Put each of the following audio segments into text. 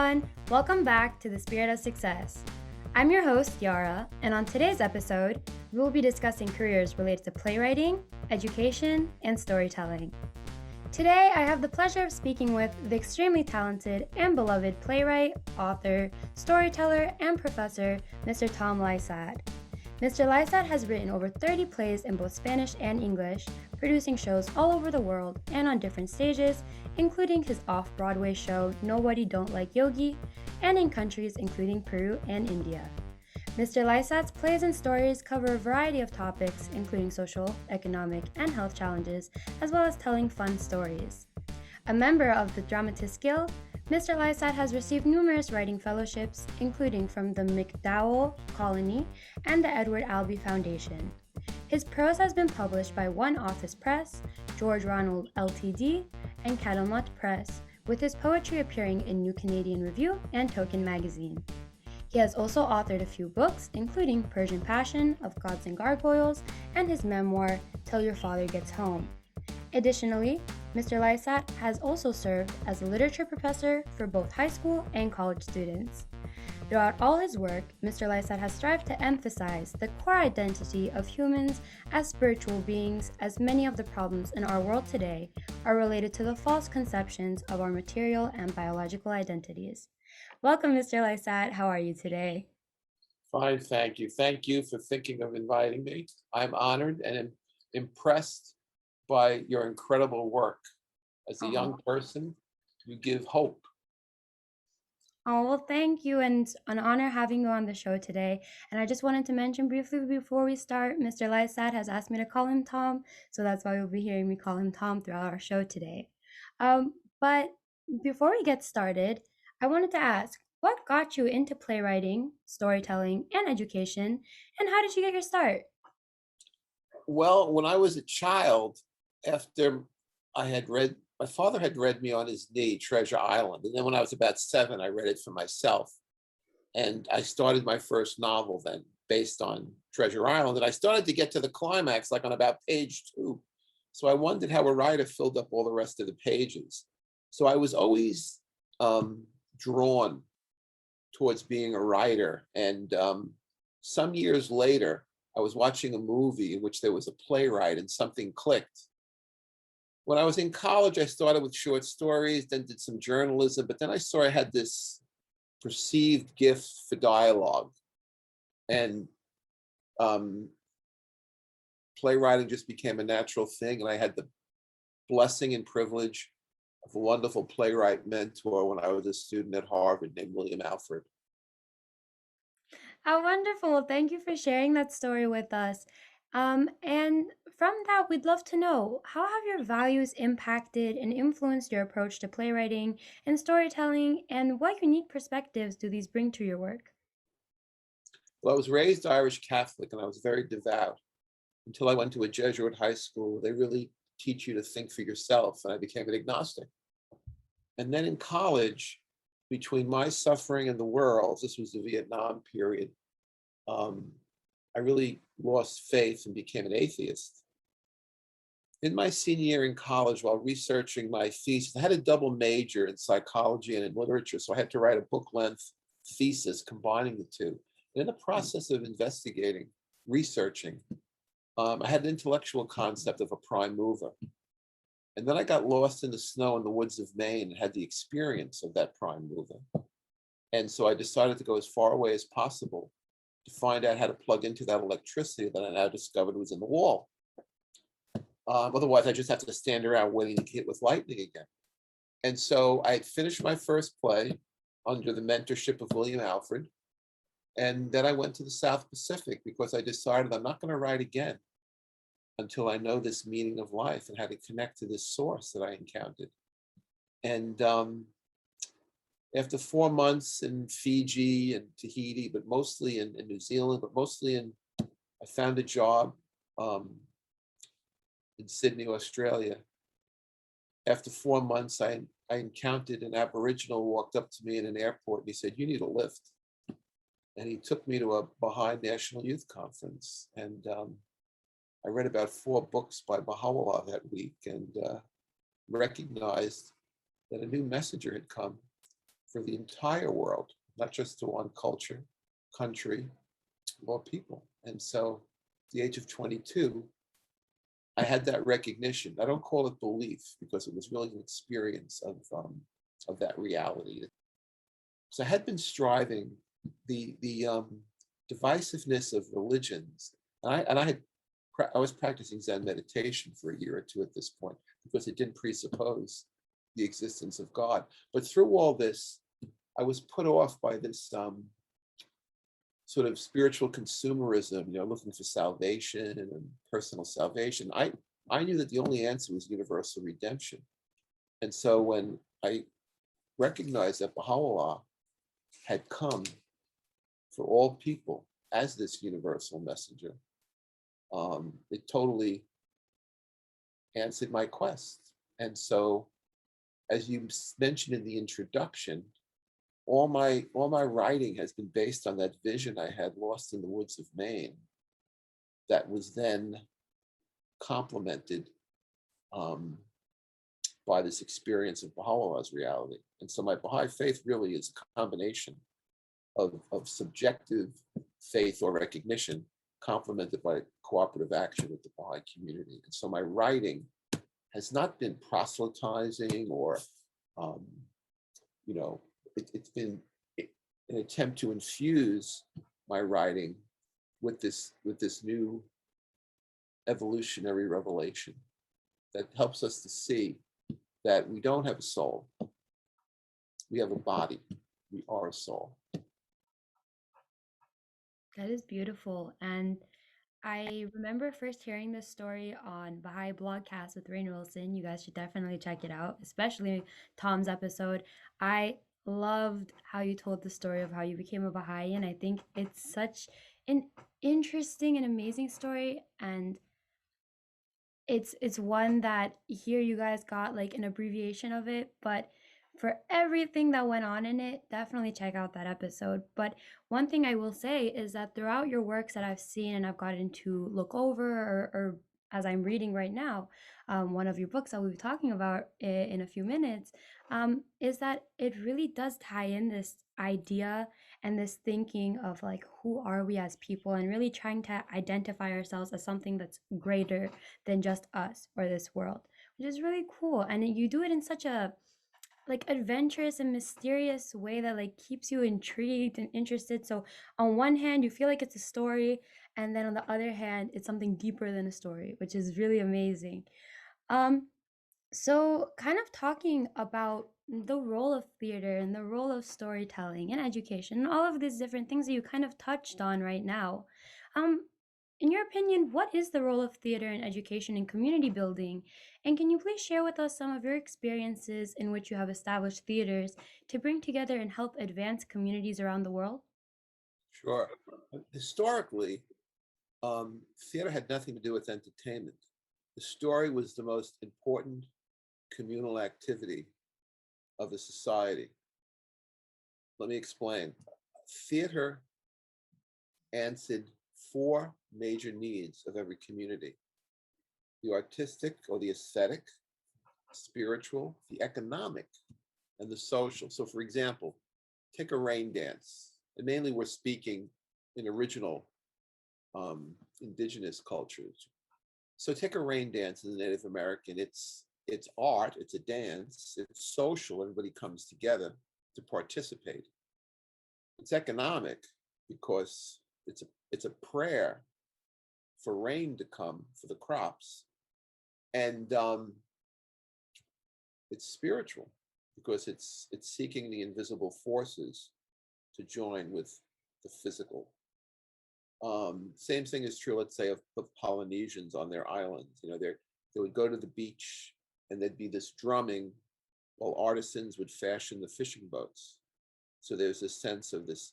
everyone, welcome back to the Spirit of Success. I'm your host, Yara, and on today's episode, we will be discussing careers related to playwriting, education, and storytelling. Today, I have the pleasure of speaking with the extremely talented and beloved playwright, author, storyteller, and professor, Mr. Tom Lysaght. Mr. Lysaght has written over 30 plays in both Spanish and English, producing shows all over the world and on different stages, including his off-Broadway show Nobody Don't Like Yogi, and in countries including Peru and India. Mr. Lysaght's plays and stories cover a variety of topics, including social, economic, and health challenges, as well as telling fun stories. A member of the Dramatists Guild, Mr. Lysaght has received numerous writing fellowships, including from the MacDowell Colony and the Edward Albee Foundation. His prose has been published by One Office Press, George Ronald Ltd., and Cattlemont Press, with his poetry appearing in New Canadian Review and Token magazine. He has also authored a few books, including Persian Passion of Gods and Gargoyles and his memoir, Till Your Father Gets Home. Additionally, Mr. Lysaght has also served as a literature professor for both high school and college students. Throughout all his work, Mr. Lysaght has strived to emphasize the core identity of humans as spiritual beings, as many of the problems in our world today are related to the false conceptions of our material and biological identities. Welcome, Mr. Lysaght. How are you today? Fine, thank you. Thank you for thinking of inviting me. I'm honored and impressed by your incredible work. As a young person, you give hope. Oh, well, thank you, and an honor having you on the show today. And I just wanted to mention briefly before we start, Mr. Lysaght has asked me to call him Tom, so that's why you'll be hearing me call him Tom throughout our show today. But before we get started, I wanted to ask, what got you into playwriting, storytelling, and education, and how did you get your start? Well, when I was a child, after my father had read me on his knee, Treasure Island. And then when I was about 7, I read it for myself. And I started my first novel then based on Treasure Island. And I started to get to the climax, like on about page 2. So I wondered how a writer filled up all the rest of the pages. So I was always drawn towards being a writer. And some years later, I was watching a movie in which there was a playwright and something clicked. When I was in college, I started with short stories, then did some journalism, but then I saw I had this perceived gift for dialogue. And playwriting just became a natural thing. And I had the blessing and privilege of a wonderful playwright mentor when I was a student at Harvard named William Alfred. How wonderful. Thank you for sharing that story with us. And from that, we'd love to know, how have your values impacted and influenced your approach to playwriting and storytelling, and what unique perspectives do these bring to your work? Well, I was raised Irish Catholic and I was very devout until I went to a Jesuit high school. They really teach you to think for yourself, and I became an agnostic. And then in college, between my suffering and the world, this was the Vietnam period, I really lost faith and became an atheist. In my senior year in college, while researching my thesis, I had a double major in psychology and in literature, so I had to write a book-length thesis combining the two. And in the process of investigating, researching, I had an intellectual concept of a prime mover. And then I got lost in the snow in the woods of Maine and had the experience of that prime mover. And so I decided to go as far away as possible to find out how to plug into that electricity that I now discovered was in the wall. Otherwise, I just have to stand around waiting to get hit with lightning again. And so I finished my first play under the mentorship of William Alfred. And then I went to the South Pacific because I decided I'm not going to write again until I know this meaning of life and how to connect to this source that I encountered. And after 4 months in Fiji and Tahiti, but mostly in New Zealand, I found a job in Sydney, Australia. After 4 months, I encountered an Aboriginal who walked up to me in an airport and he said, "You need a lift." And he took me to a Baha'i National Youth Conference. And I read about 4 books by Baha'u'llah that week and recognized that a new messenger had come for the entire world, not just to one culture, country, or people. And so at the age of 22, I had that recognition. I don't call it belief because it was really an experience of that reality. So I had been striving the divisiveness of religions, I was practicing Zen meditation for a year or two at this point because it didn't presuppose the existence of God. But through all this, I was put off by this sort of spiritual consumerism, looking for salvation and personal salvation. I knew that the only answer was universal redemption. And so when I recognized that Baha'u'llah had come for all people as this universal messenger, it totally answered my quest. And so, as you mentioned in the introduction, all my writing has been based on that vision I had lost in the woods of Maine that was then complemented by this experience of Baha'u'llah's reality. And so my Baha'i faith really is a combination of subjective faith or recognition complemented by cooperative action with the Baha'i community. And so my writing has not been proselytizing or, it's been an attempt to infuse my writing with this new evolutionary revelation that helps us to see that we don't have a soul. We have a body. We are a soul. That is beautiful. And I remember first hearing this story on Baha'i Blogcast with Rainn Wilson. You guys should definitely check it out, especially Tom's episode. I loved how you told the story of how you became a Baha'i, and I think it's such an interesting and amazing story. And it's one that here you guys got like an abbreviation of it, but for everything that went on in it, definitely check out that episode. But one thing I will say is that throughout your works that I've seen and I've gotten to look over, or as I'm reading right now, one of your books that we'll be talking about in a few minutes, is that it really does tie in this idea and this thinking of like, who are we as people, and really trying to identify ourselves as something that's greater than just us or this world, which is really cool. And you do it in such a like adventurous and mysterious way that like keeps you intrigued and interested. So on one hand, you feel like it's a story, and then on the other hand, it's something deeper than a story, which is really amazing. Um, so kind of talking about the role of theater and the role of storytelling and education and all of these different things that you kind of touched on right now. Um, in your opinion, what is the role of theater in education and community building? And can you please share with us some of your experiences in which you have established theaters to bring together and help advance communities around the world? Sure. Historically, theater had nothing to do with entertainment. The story was the most important communal activity of a society. Let me explain. Theater answered four major needs of every community: the artistic or the aesthetic, spiritual, the economic, and the social. So for example, take a rain dance. And mainly we're speaking in original indigenous cultures. So take a rain dance in the Native American. It's art, it's a dance, it's social, everybody comes together to participate. It's economic because it's a prayer for rain to come for the crops. And it's spiritual because it's seeking the invisible forces to join with the physical. Same thing is true, let's say, of Polynesians on their islands. They would go to the beach and there'd be this drumming while artisans would fashion the fishing boats. So there's a sense of this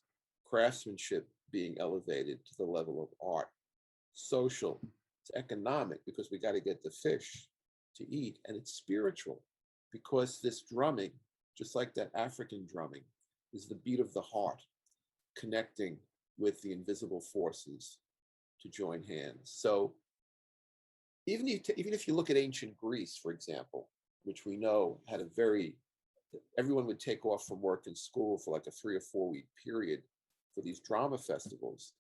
craftsmanship being elevated to the level of art. Social, it's economic because we got to get the fish to eat, and it's spiritual because this drumming, just like that African drumming, is the beat of the heart connecting with the invisible forces to join hands. So even if you look at ancient Greece, for example, which we know had a very everyone would take off from work and school for like a 3 or 4 week period for these drama festivals.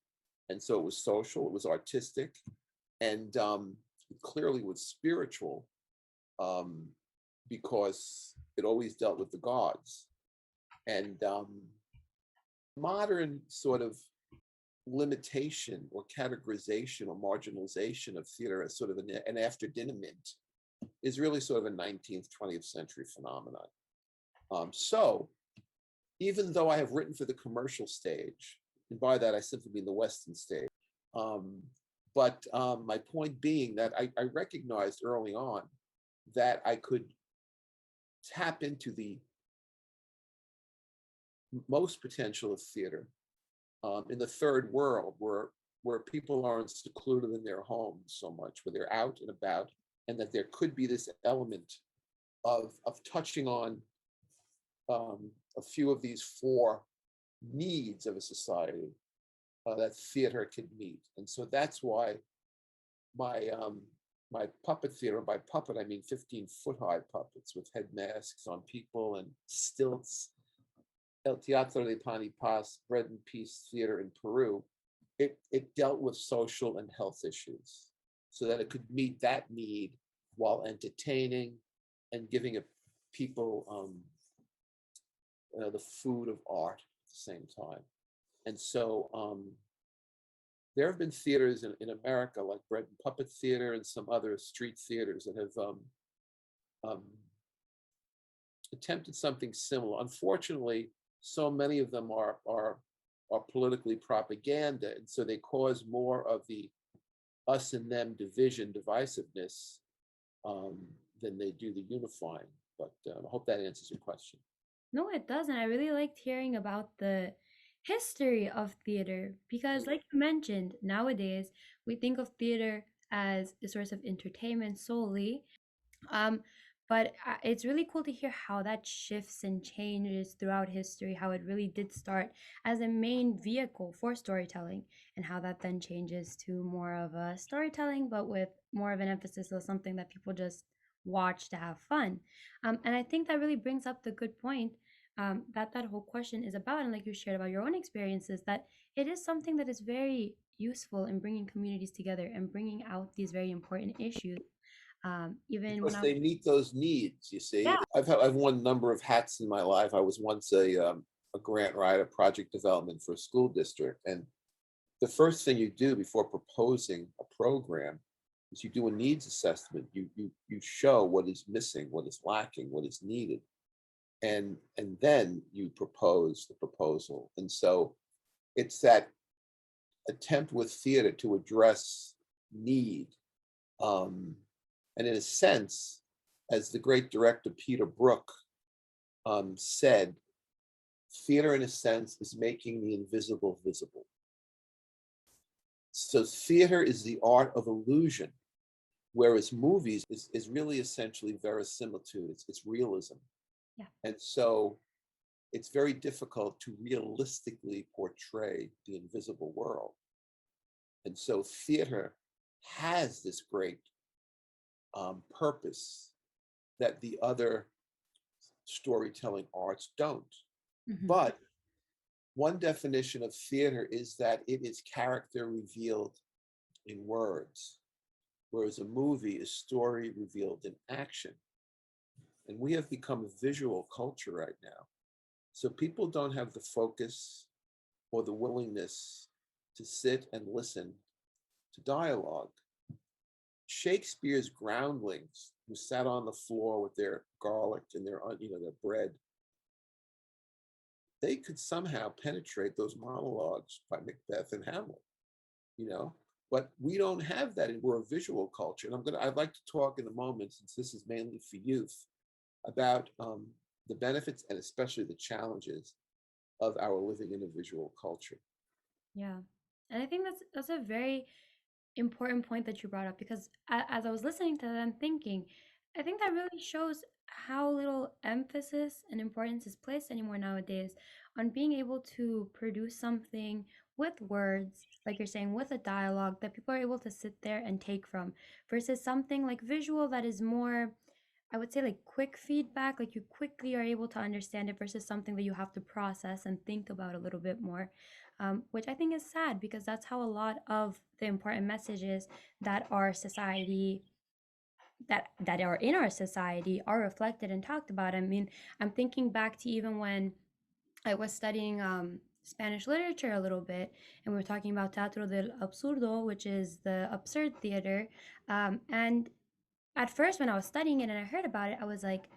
And so it was social, it was artistic, and it clearly was spiritual, um, because it always dealt with the gods. And modern sort of limitation or categorization or marginalization of theater as sort of an after dinner mint is really sort of a 19th, 20th century phenomenon. So even though I have written for the commercial stage, and by that I simply mean the Western stage, um, but my point being that I recognized early on that I could tap into the most potential of theater in the third world, where people aren't secluded in their homes so much, where they're out and about, and that there could be this element of touching on a few of these four needs of a society that theater can meet. And so that's why my my puppet theater, by puppet I mean 15-foot high puppets with head masks on people and stilts, El Teatro de Pan y Paz, Bread and Peace Theater in Peru, it dealt with social and health issues so that it could meet that need while entertaining and giving people the food of art at the same time. And so there have been theaters in America like Bread and Puppet Theater and some other street theaters that have um, attempted something similar. Unfortunately, so many of them are politically propaganda, and so they cause more of the us and them division, divisiveness, um, than they do the unifying. But I hope that answers your question. No, it doesn't. I really liked hearing about the history of theater because, like you mentioned, nowadays we think of theater as a source of entertainment solely. Um, but it's really cool to hear how that shifts and changes throughout history, how it really did start as a main vehicle for storytelling, and how that then changes to more of a storytelling, but with more of an emphasis on something that people just watch to have fun. And I think that really brings up the good point that that whole question is about, and like you shared about your own experiences, that it is something that is very useful in bringing communities together and bringing out these very important issues. Even when Because I was, they meet those needs, you yeah, see. I've worn a number of hats in my life. I was once a grant writer, project development for a school district, and the first thing you do before proposing a program is you do a needs assessment. You show what is missing, what is lacking, what is needed, and then you propose the proposal. And so it's that attempt with theater to address need. Um, and in a sense, as the great director Peter Brook said, theater in a sense is making the invisible visible. So theater is the art of illusion, whereas movies is really essentially verisimilitude, it's realism. yeah, And so it's very difficult to realistically portray the invisible world. And so theater has this great purpose that the other storytelling arts don't. hmm, But one definition of theater is that it is character revealed in words, whereas a movie is story revealed in action. And we have become a visual culture right now. So people don't have the focus or the willingness to sit and listen to dialogue. Shakespeare's groundlings who sat on the floor with their garlic and their bread, they could somehow penetrate those monologues by Macbeth and Hamlet, you know. But we don't have that, and we're a visual culture. And I'd like to talk in a moment, since this is mainly for youth, about the benefits and especially the challenges of our living in a visual culture. yeah. And I think that's a very important point that you brought up because as I was listening to them thinking, I think that really shows how little emphasis and importance is placed anymore nowadays on being able to produce something with words, like you're saying, with a dialogue that people are able to sit there and take from, versus something like visual that is more I would say like quick feedback, like you quickly are able to understand it versus something that you have to process and think about a little bit more, which I think is sad because that's how a lot of the important messages that our society that are in our society are reflected and talked about. I mean, I'm thinking back to even when I was studying Spanish literature a little bit, and we were talking about Teatro del Absurdo, which is the absurd theater. And at first, when I was studying it and I heard about it, I was like,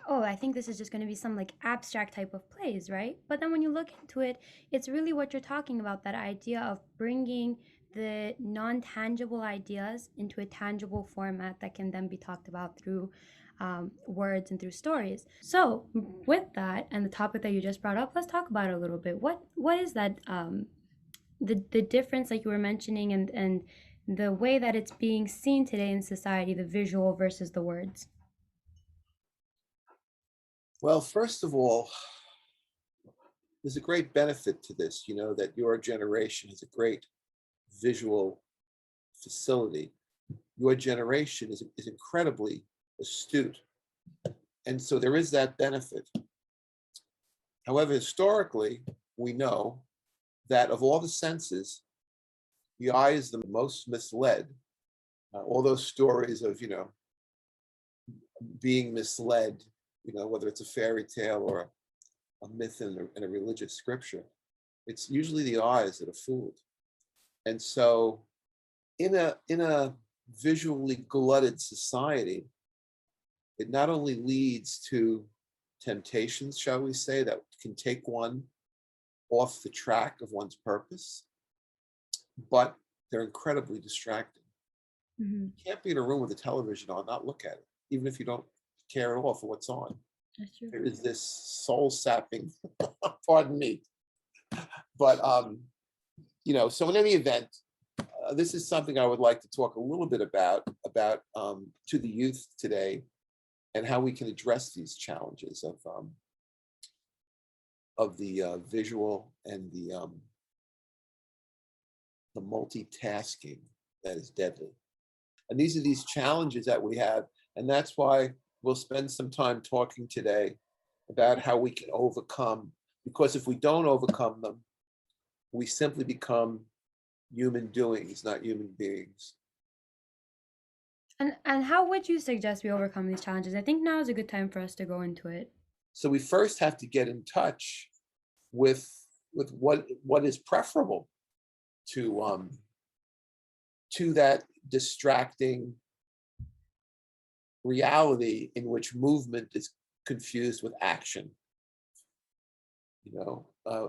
oh, I think this is just going to be some like abstract type of plays, right? But then when you look into it, it's really what you're talking about, that idea of bringing the non-tangible ideas into a tangible format that can then be talked about through words and through stories. So with that and the topic that you just brought up, let's talk about it a little bit. What is that the difference, like you were mentioning, and the way that it's being seen today in society, the visual versus the words? Well, first of all, there's a great benefit to this, that your generation has a great visual facility. Your generation is incredibly astute. And so there is that benefit. However, historically, we know that of all the senses, the eye is the most misled. All those stories of, being misled, whether it's a fairy tale or a myth in a religious scripture, it's usually the eyes that are fooled. And so in a visually glutted society, it not only leads to temptations, shall we say, that can take one off the track of one's purpose, but they're incredibly distracting. Mm-hmm. You can't be in a room with a television on, not look at it, even if you don't care at all for what's on. That's true. There is this soul sapping, pardon me. But, so in any event, this is something I would like to talk a little bit about to the youth today, and how we can address these challenges of the visual and the multitasking that is deadly. And these are these challenges that we have, and that's why we'll spend some time talking today about how we can overcome, because if we don't overcome them, we simply become human doings, not human beings. And how would you suggest we overcome these challenges? I think now is a good time for us to go into it. So we first have to get in touch with what is preferable to that distracting reality in which movement is confused with action.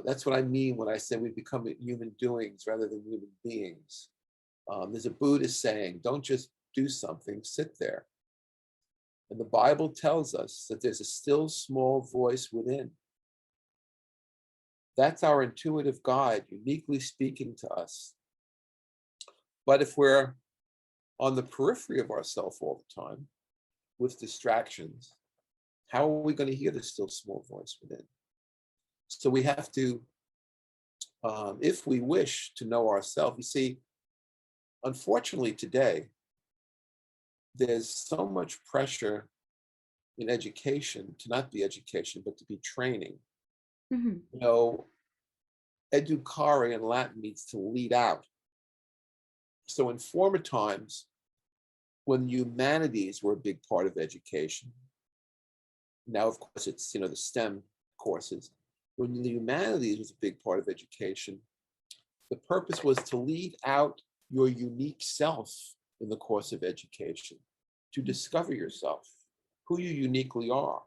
That's what I mean when I say we become human doings rather than human beings. There's a Buddhist saying, don't just do something, sit there. And the Bible tells us that there's a still small voice within. That's our intuitive guide, uniquely speaking to us. But if we're on the periphery of ourselves all the time with distractions, how are we going to hear the still small voice within? So we have to, if we wish to know ourselves, you see, unfortunately today, there's so much pressure in education to not be education, but to be training. Mm-hmm. Educare in Latin means to lead out. So in former times, when humanities were a big part of education, now of course it's the STEM courses. When the humanities was a big part of education, the purpose was to lead out your unique self in the course of education, to discover yourself, who you uniquely are.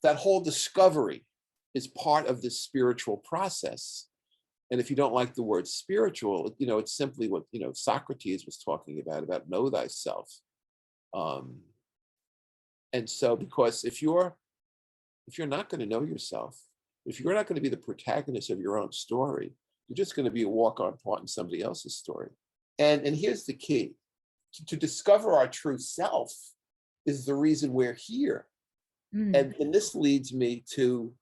That whole discovery is part of this spiritual process. And if you don't like the word spiritual, it's simply what Socrates was talking about know thyself. And so, because if you're not going to know yourself, if you're not going to be the protagonist of your own story, you're just going to be a walk-on part in somebody else's story. And here's the key: to discover our true self is the reason we're here. And this leads me to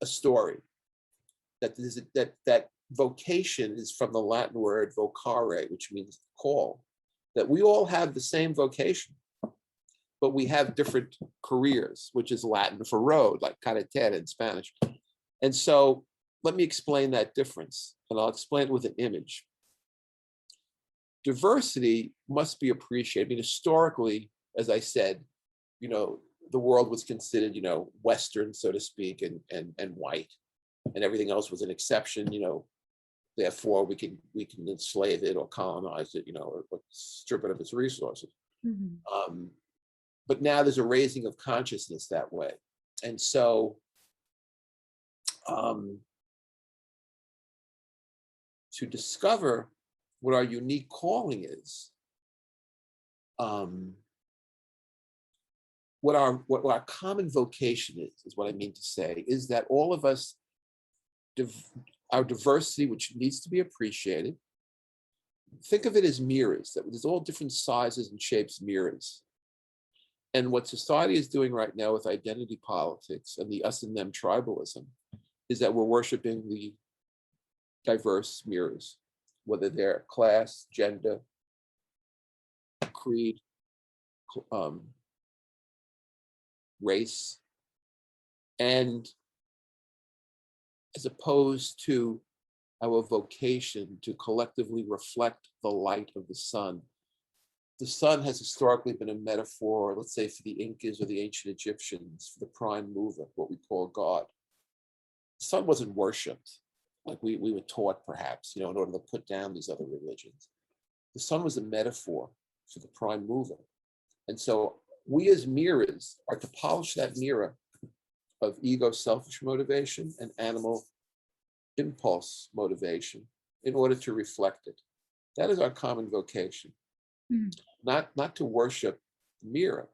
a story that vocation is from the Latin word vocare, which means call, that we all have the same vocation. but we have different careers, which is Latin for road, like carretera in Spanish. And so let me explain that difference, and I'll explain it with an image. Diversity must be appreciated. I mean, historically, as I said, the world was considered, Western, so to speak, and white, and everything else was an exception. Therefore, we can enslave it or colonize it, or strip it of its resources. Mm-hmm. But now there's a raising of consciousness that way, and so to discover what our unique calling is, what our common vocation is what I mean to say, is that all of us, our diversity, which needs to be appreciated, think of it as mirrors, that there's all different sizes and shapes mirrors. And what society is doing right now with identity politics and the us and them tribalism is that we're worshiping the diverse mirrors, whether they're class, gender, creed, race, and as opposed to our vocation to collectively reflect the light of the sun. The sun has historically been a metaphor, let's say, for the Incas or the ancient Egyptians, for the prime mover, what we call God. The sun wasn't worshipped like we were taught, perhaps, in order to put down these other religions. The sun was a metaphor for the prime mover. And so we as mirrors are to polish that mirror of ego, selfish motivation and animal impulse motivation in order to reflect it. That is our common vocation. Not to worship the mirror,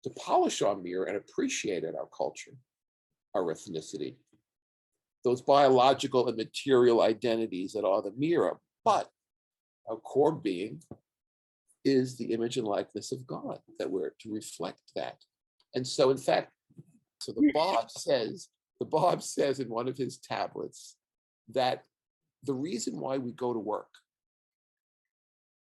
to polish our mirror and appreciate it, our culture, our ethnicity, those biological and material identities that are the mirror. But our core being is the image and likeness of God, that we're to reflect that. And so, in fact, the Bob says in one of his tablets that the reason why we go to work,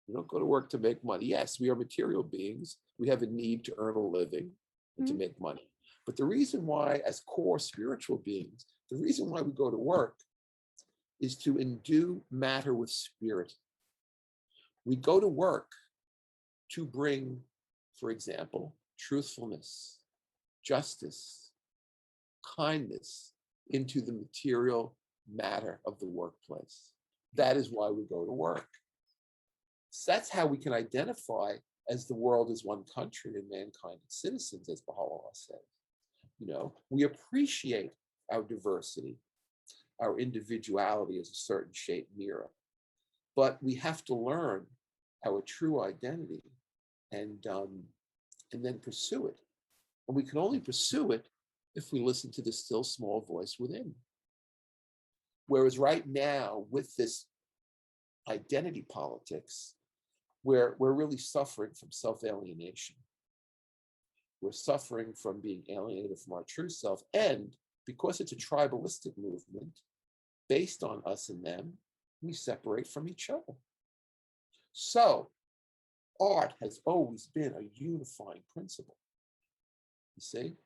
we don't go to work to make money. Yes, we are material beings. We have a need to earn a living and to make money. But the reason why, as core spiritual beings, the reason why we go to work is to endue matter with spirit. We go to work to bring, for example, truthfulness, justice, kindness into the material matter of the workplace. That is why we go to work. So that's how we can identify as the world is one country and mankind as citizens, as Baha'u'llah says. We appreciate our diversity, our individuality as a certain shaped mirror, but we have to learn our true identity and then pursue it. And we can only pursue it if we listen to the still small voice within. Whereas right now, with this identity politics, we're really suffering from self-alienation. We're suffering from being alienated from our true self. And because it's a tribalistic movement based on us and them, we separate from each other. So art has always been a unifying principle. You see?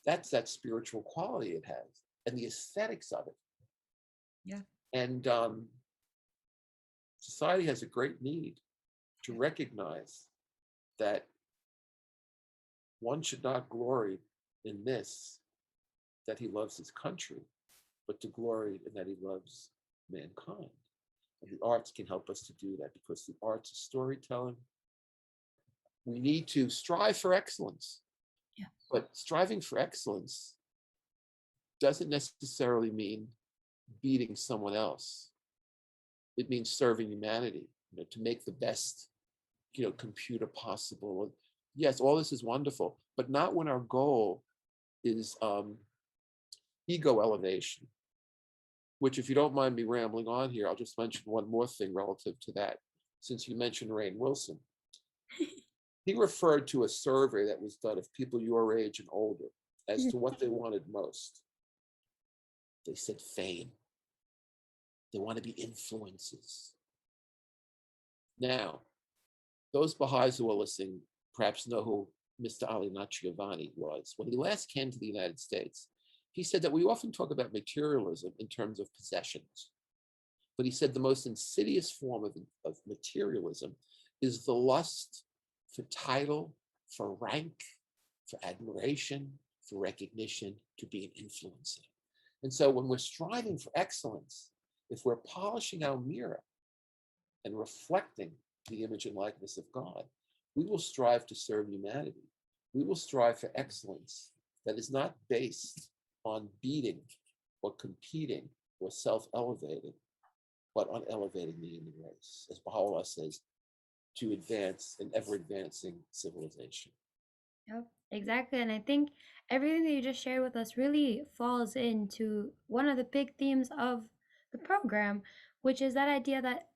That's that spiritual quality it has and the aesthetics of it. Yeah. And society has a great need to recognize that one should not glory in this, that he loves his country, but to glory in that he loves mankind. And the arts can help us to do that, because the arts of storytelling, we need to strive for excellence. Yeah. But striving for excellence doesn't necessarily mean beating someone else. It means serving humanity, to make the best, computer possible. Yes, all this is wonderful, but not when our goal is ego elevation, which, if you don't mind me rambling on here, I'll just mention one more thing relative to that, since you mentioned Rainn Wilson. He referred to a survey that was done of people your age and older as to what they wanted most. They said fame. They want to be influences. Now, those Baha'is who are listening perhaps know who Mr. Ali Giovanni was, when he last came to the United States, he said that we often talk about materialism in terms of possessions. But he said the most insidious form of materialism is the lust for title, for rank, for admiration, for recognition, to be an influencer. And so when we're striving for excellence, if we're polishing our mirror and reflecting the image and likeness of God, we will strive to serve humanity. We will strive for excellence that is not based on beating or competing or self-elevating, but on elevating the human race, as Baha'u'llah says, to advance an ever-advancing civilization. Yep, exactly. And I think everything that you just shared with us really falls into one of the big themes of the program, which is that idea that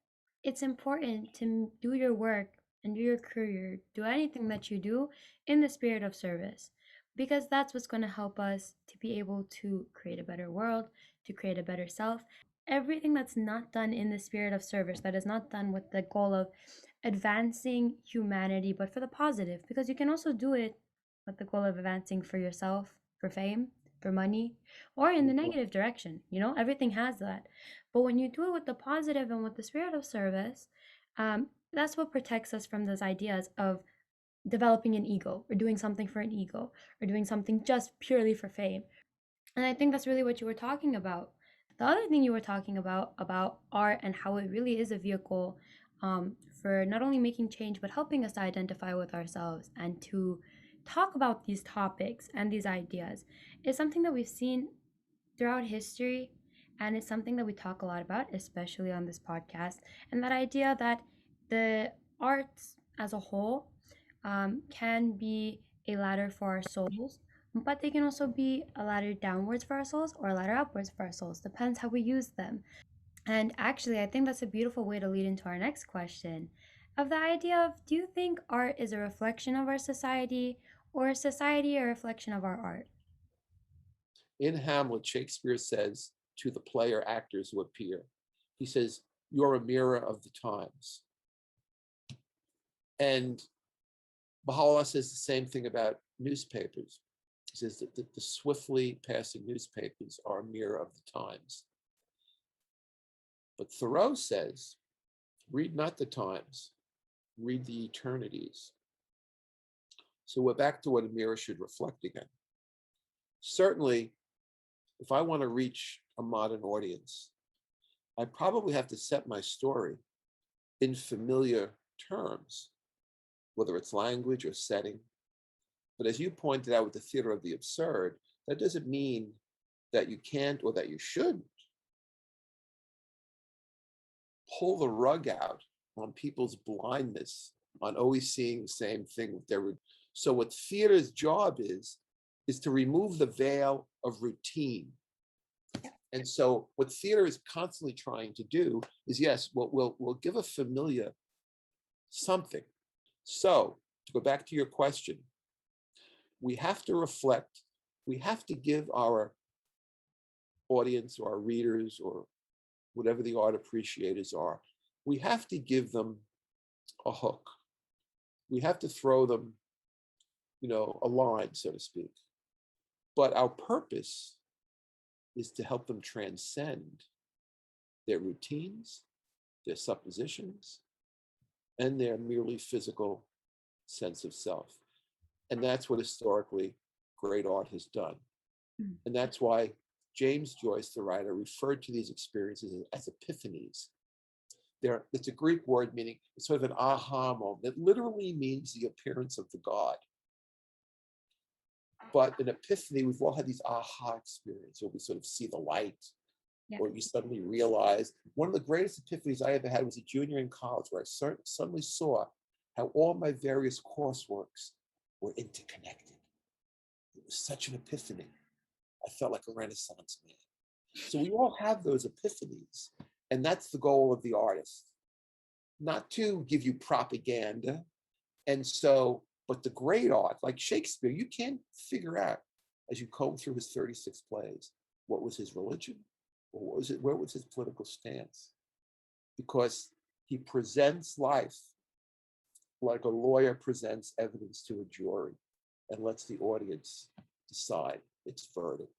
it's important to do your work and do your career, do anything that you do in the spirit of service, because that's what's going to help us to be able to create a better world, to create a better self. Everything that's not done in the spirit of service, that is not done with the goal of advancing humanity, but for the positive, because you can also do it with the goal of advancing for yourself, for fame, for money, or in the negative direction. Everything has that. But when you do it with the positive and with the spirit of service, that's what protects us from those ideas of developing an ego or doing something for an ego or doing something just purely for fame. And I think that's really what you were talking about. The other thing you were talking about art and how it really is a vehicle for not only making change, but helping us to identify with ourselves and to talk about these topics and these ideas is something that we've seen throughout history. And it's something that we talk a lot about, especially on this podcast. And that idea that the arts as a whole can be a ladder for our souls, but they can also be a ladder downwards for our souls or a ladder upwards for our souls. Depends how we use them. And actually, I think that's a beautiful way to lead into our next question of the idea of, do you think art is a reflection of our society or is society a reflection of our art? In Hamlet, Shakespeare says to the play or actors who appear, he says, "You're a mirror of the times." And Baha'u'llah says the same thing about newspapers. He says that the swiftly passing newspapers are a mirror of the times. But Thoreau says, read not the times, read the eternities. So we're back to what a mirror should reflect again. Certainly, if I want to reach a modern audience, I probably have to set my story in familiar terms, whether it's language or setting. But as you pointed out with the theater of the absurd, that doesn't mean that you can't or that you shouldn't pull the rug out on people's blindness, on always seeing the same thing with their. So what theater's job is to remove the veil of routine. And so what theater is constantly trying to do is, yes, we'll give a familiar something. So to go back to your question, we have to reflect, we have to give our audience or our readers or whatever the art appreciators are, we have to give them a hook. We have to throw them, a line, so to speak. But our purpose is to help them transcend their routines, their suppositions, and their merely physical sense of self. And that's what historically great art has done. And that's why James Joyce, the writer, referred to these experiences as epiphanies. It's a Greek word meaning it's sort of an aha moment. It literally means the appearance of the God. But an epiphany, we've all had these aha experiences where we sort of see the light, or you suddenly realize. One of the greatest epiphanies I ever had was a junior in college, where I suddenly saw how all my various courseworks were interconnected. It was such an epiphany. I felt like a Renaissance man. So we all have those epiphanies, and that's the goal of the artist, not to give you propaganda. And so, but the great art, like Shakespeare, you can't figure out as you comb through his 36 plays, what was his religion, or where was his political stance? Because he presents life like a lawyer presents evidence to a jury. and lets the audience decide its verdict.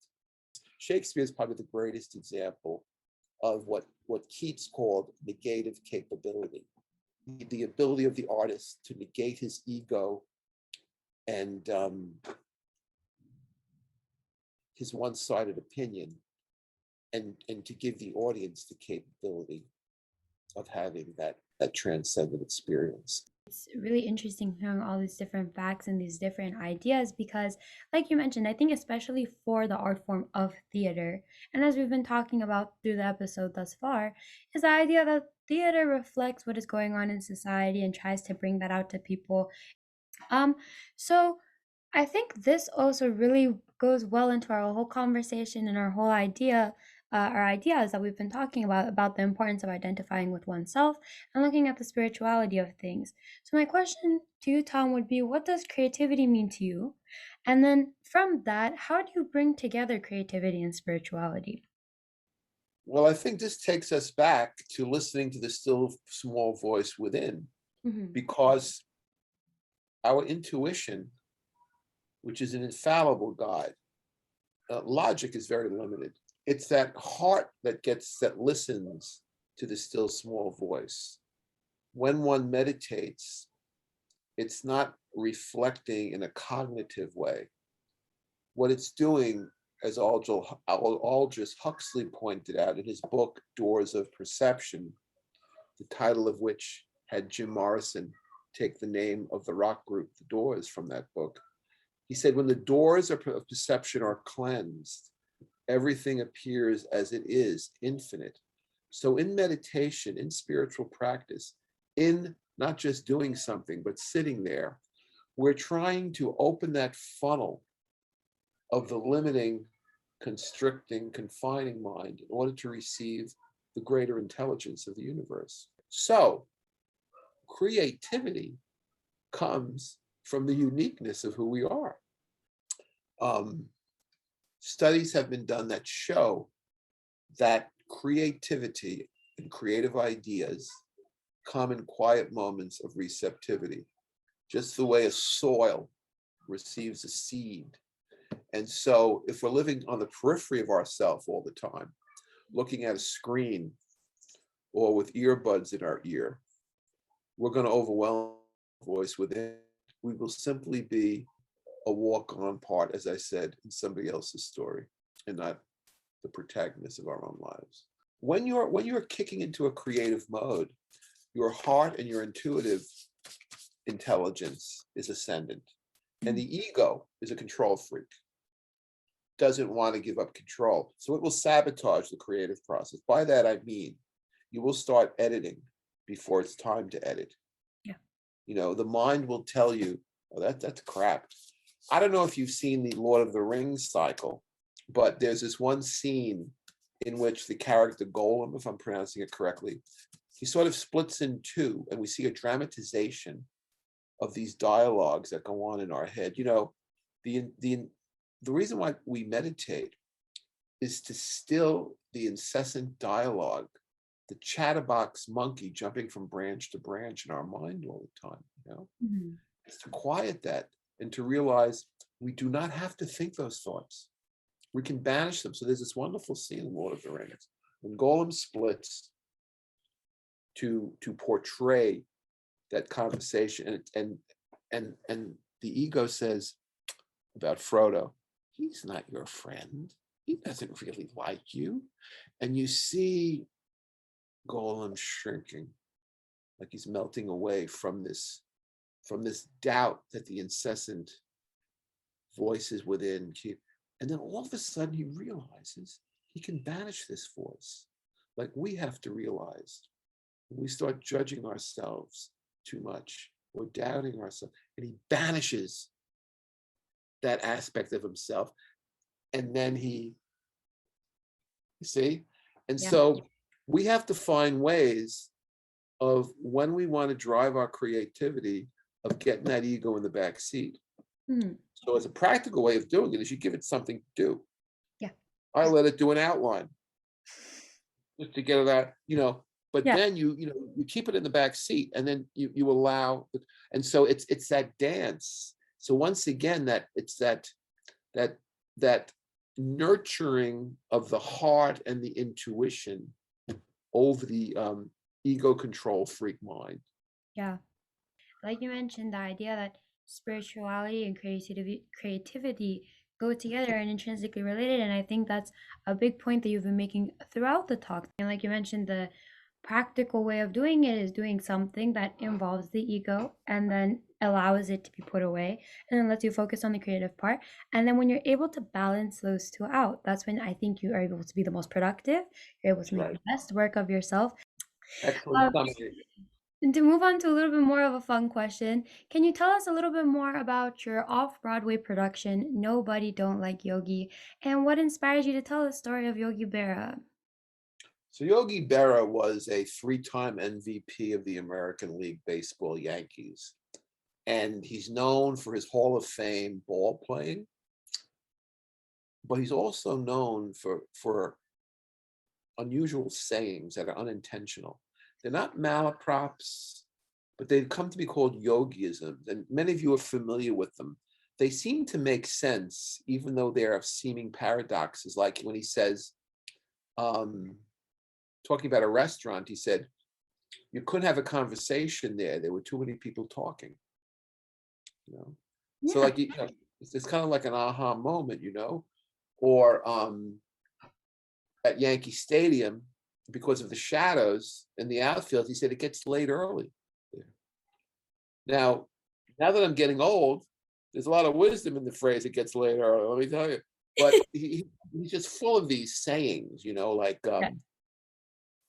Shakespeare is probably the greatest example of what Keats called negative capability, the ability of the artist to negate his ego and his one-sided opinion, and to give the audience the capability of having that transcendent experience. It's really interesting hearing all these different facts and these different ideas because, like you mentioned, I think especially for the art form of theater, and as we've been talking about through the episode thus far, is the idea that theater reflects what is going on in society and tries to bring that out to people. So I think this also really goes well into our whole conversation and our whole idea, our ideas that we've been talking about the importance of identifying with oneself and looking at the spirituality of things. So my question to you, Tom, would be, what does creativity mean to you? And then from that, how do you bring together creativity and spirituality? Well, I think this takes us back to listening to the still small voice within, Mm-hmm. because our intuition, which is an infallible guide, logic is very limited. It's that heart that listens to the still small voice. When one meditates, it's not reflecting in a cognitive way. What it's doing, as Aldous Huxley pointed out in his book, Doors of Perception, the title of which had Jim Morrison take the name of the rock group, The Doors, from that book. He said, when the doors of perception are cleansed, everything appears as it is, infinite. So in meditation, in spiritual practice, in not just doing something, but sitting there, we're trying to open that funnel of the limiting, constricting, confining mind in order to receive the greater intelligence of the universe. So creativity comes from the uniqueness of who we are. Studies have been done that show that creativity and creative ideas come in quiet moments of receptivity, just the way a soil receives a seed. And so if we're living on the periphery of ourself all the time, looking at a screen or with earbuds in our ear, we're going to overwhelm the voice within. We will simply be a walk-on part, as I said, in somebody else's story, and not the protagonist of our own lives. When you're kicking into a creative mode, your heart and your intuitive intelligence is ascendant, and the ego is a control freak, doesn't want to give up control, so it will sabotage the creative process. By that I mean you will start editing before it's time to edit. Yeah. The mind will tell you, oh, that's crap. I don't know if you've seen the Lord of the Rings cycle, but there's this one scene in which the character Gollum, if I'm pronouncing it correctly, he sort of splits in two, and we see a dramatization of these dialogues that go on in our head. The reason why we meditate is to still the incessant dialogue, the chatterbox monkey jumping from branch to branch in our mind all the time. Mm-hmm. It's to quiet that and to realize we do not have to think those thoughts. We can banish them. So there's this wonderful scene in Lord of the Rings when Gollum splits to portray that conversation, and the ego says about Frodo, he's not your friend. He doesn't really like you. And you see Gollum shrinking, like he's melting away from this doubt that the incessant voices within keep. And then all of a sudden he realizes he can banish this voice. Like we have to realize when we start judging ourselves too much or doubting ourselves, and he banishes that aspect of himself. And then you see? And Yeah. so we have to find ways of, when we want to drive our creativity, of getting that ego in the back seat. Mm-hmm. So as a practical way of doing it is you give it something to do. Yeah. I let it do an outline just to get it out, but Yeah. then you keep it in the back seat, and then you allow, and so it's that dance. So once again, that that nurturing of the heart and the intuition over the ego control freak mind. Yeah. Like you mentioned, the idea that spirituality and creativity go together and intrinsically related. And I think that's a big point that you've been making throughout the talk. And like you mentioned, the practical way of doing it is doing something that involves the ego and then allows it to be put away and then lets you focus on the creative part. And then when you're able to balance those two out, that's when I think you are able to be the most productive. You're able to make Right. the best work of yourself. Excellent summary. And to move on to a little bit more of a fun question, can you tell us a little bit more about your off-Broadway production, Nobody Don't Like Yogi, and what inspired you to tell the story of Yogi Berra? So Yogi Berra was a 3-time MVP of the American League Baseball Yankees. And he's known for his Hall of Fame ball playing, but he's also known for unusual sayings that are unintentional. They're not malaprops, but they've come to be called yogiisms, and many of you are familiar with them. They seem to make sense, even though they're seeming paradoxes, like when he says, talking about a restaurant, he said, you couldn't have a conversation there. There were too many people talking, you know? So Yeah. like, it's kind of like an aha moment, or at Yankee Stadium, because of the shadows in the outfield, he said it gets late early. Now that I'm getting old, there's a lot of wisdom in the phrase "it gets late early." Let me tell you. But he's just full of these sayings, like,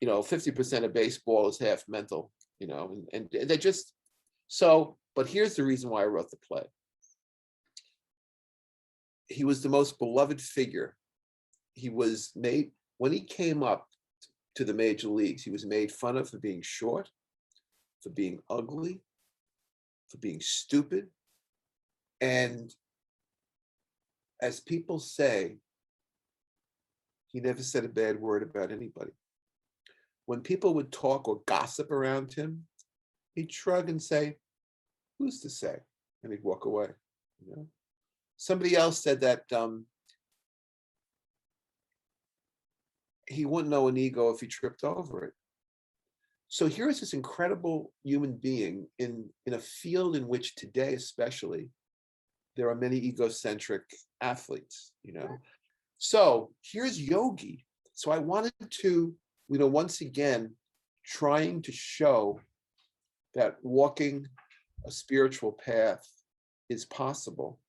50% of baseball is half mental, and they just so. But here's the reason why I wrote the play. He was the most beloved figure. He was made when he came up to the major leagues. He was made fun of for being short, for being ugly, for being stupid. And as people say, he never said a bad word about anybody. When people would talk or gossip around him, he'd shrug and say, who's to say? And he'd walk away. Somebody else said that he wouldn't know an ego if he tripped over it. So here's this incredible human being in a field in which today, especially, there are many egocentric athletes, So here's Yogi. So I wanted to, once again, trying to show that walking a spiritual path is possible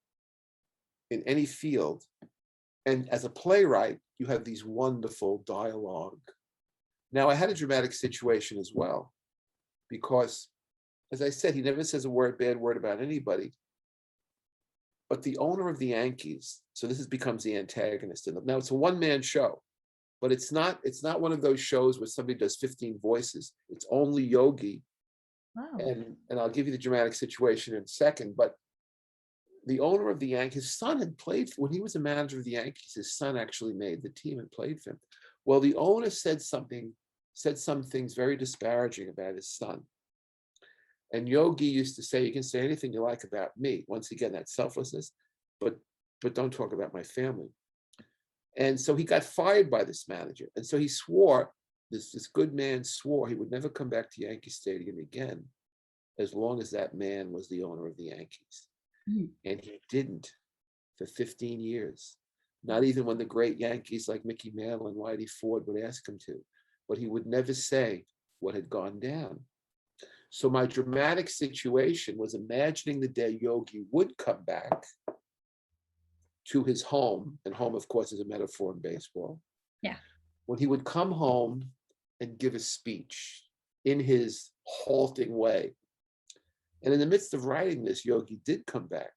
in any field. And as a playwright, you have these wonderful dialogue. Now, I had a dramatic situation as well, because, as I said, he never says a bad word about anybody. But the owner of the Yankees, so this becomes the antagonist in them. Now, it's a one-man show, but it's not one of those shows where somebody does 15 voices. It's only Yogi. Wow. And I'll give you the dramatic situation in a second. But the owner of the Yankees, his son had played, when he was a manager of the Yankees, his son actually made the team and played for him. Well, the owner said some things very disparaging about his son. And Yogi used to say, you can say anything you like about me. Once again, that selflessness, but don't talk about my family. And so he got fired by this manager. And so he swore, this good man swore he would never come back to Yankee Stadium again, as long as that man was the owner of the Yankees. Mm. And he didn't for 15 years. Not even when the great Yankees like Mickey Mantle and Whitey Ford would ask him to. But he would never say what had gone down. So my dramatic situation was imagining the day Yogi would come back to his home, and home, of course, is a metaphor in baseball. Yeah. When he would come home and give a speech in his halting way. And in the midst of writing this, Yogi did come back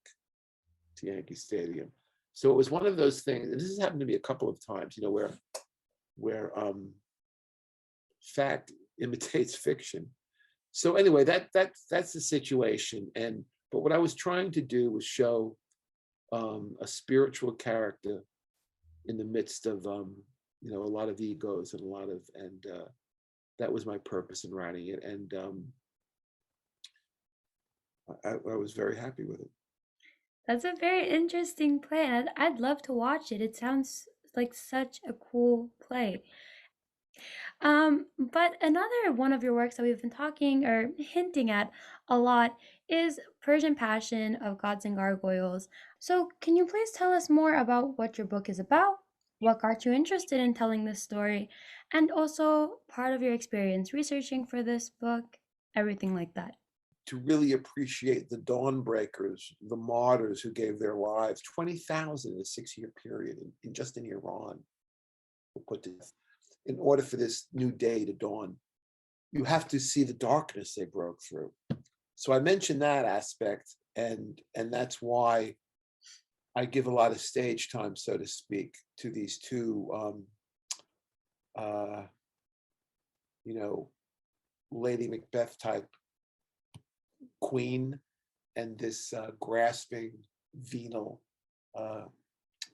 to Yankee Stadium. So it was one of those things, and this has happened to me a couple of times, where fact imitates fiction. So anyway, that's the situation. But what I was trying to do was show a spiritual character in the midst of a lot of egos and that was my purpose in writing it. And I was very happy with it. That's a very interesting play. And I'd love to watch it. It sounds like such a cool play. But another one of your works that we've been talking or hinting at a lot is Persian Passion of Gods and Gargoyles. So, can you please tell us more about what your book is about? What got you interested in telling this story? And also part of your experience researching for this book, everything like that. To really appreciate the dawnbreakers, the martyrs who gave their lives, 20,000 in a 6-year period just in Iran were put to death. In order for this new day to dawn, you have to see the darkness they broke through. So I mentioned that aspect, and that's why I give a lot of stage time, so to speak, to these two, you know, Lady Macbeth type queen and this grasping, venal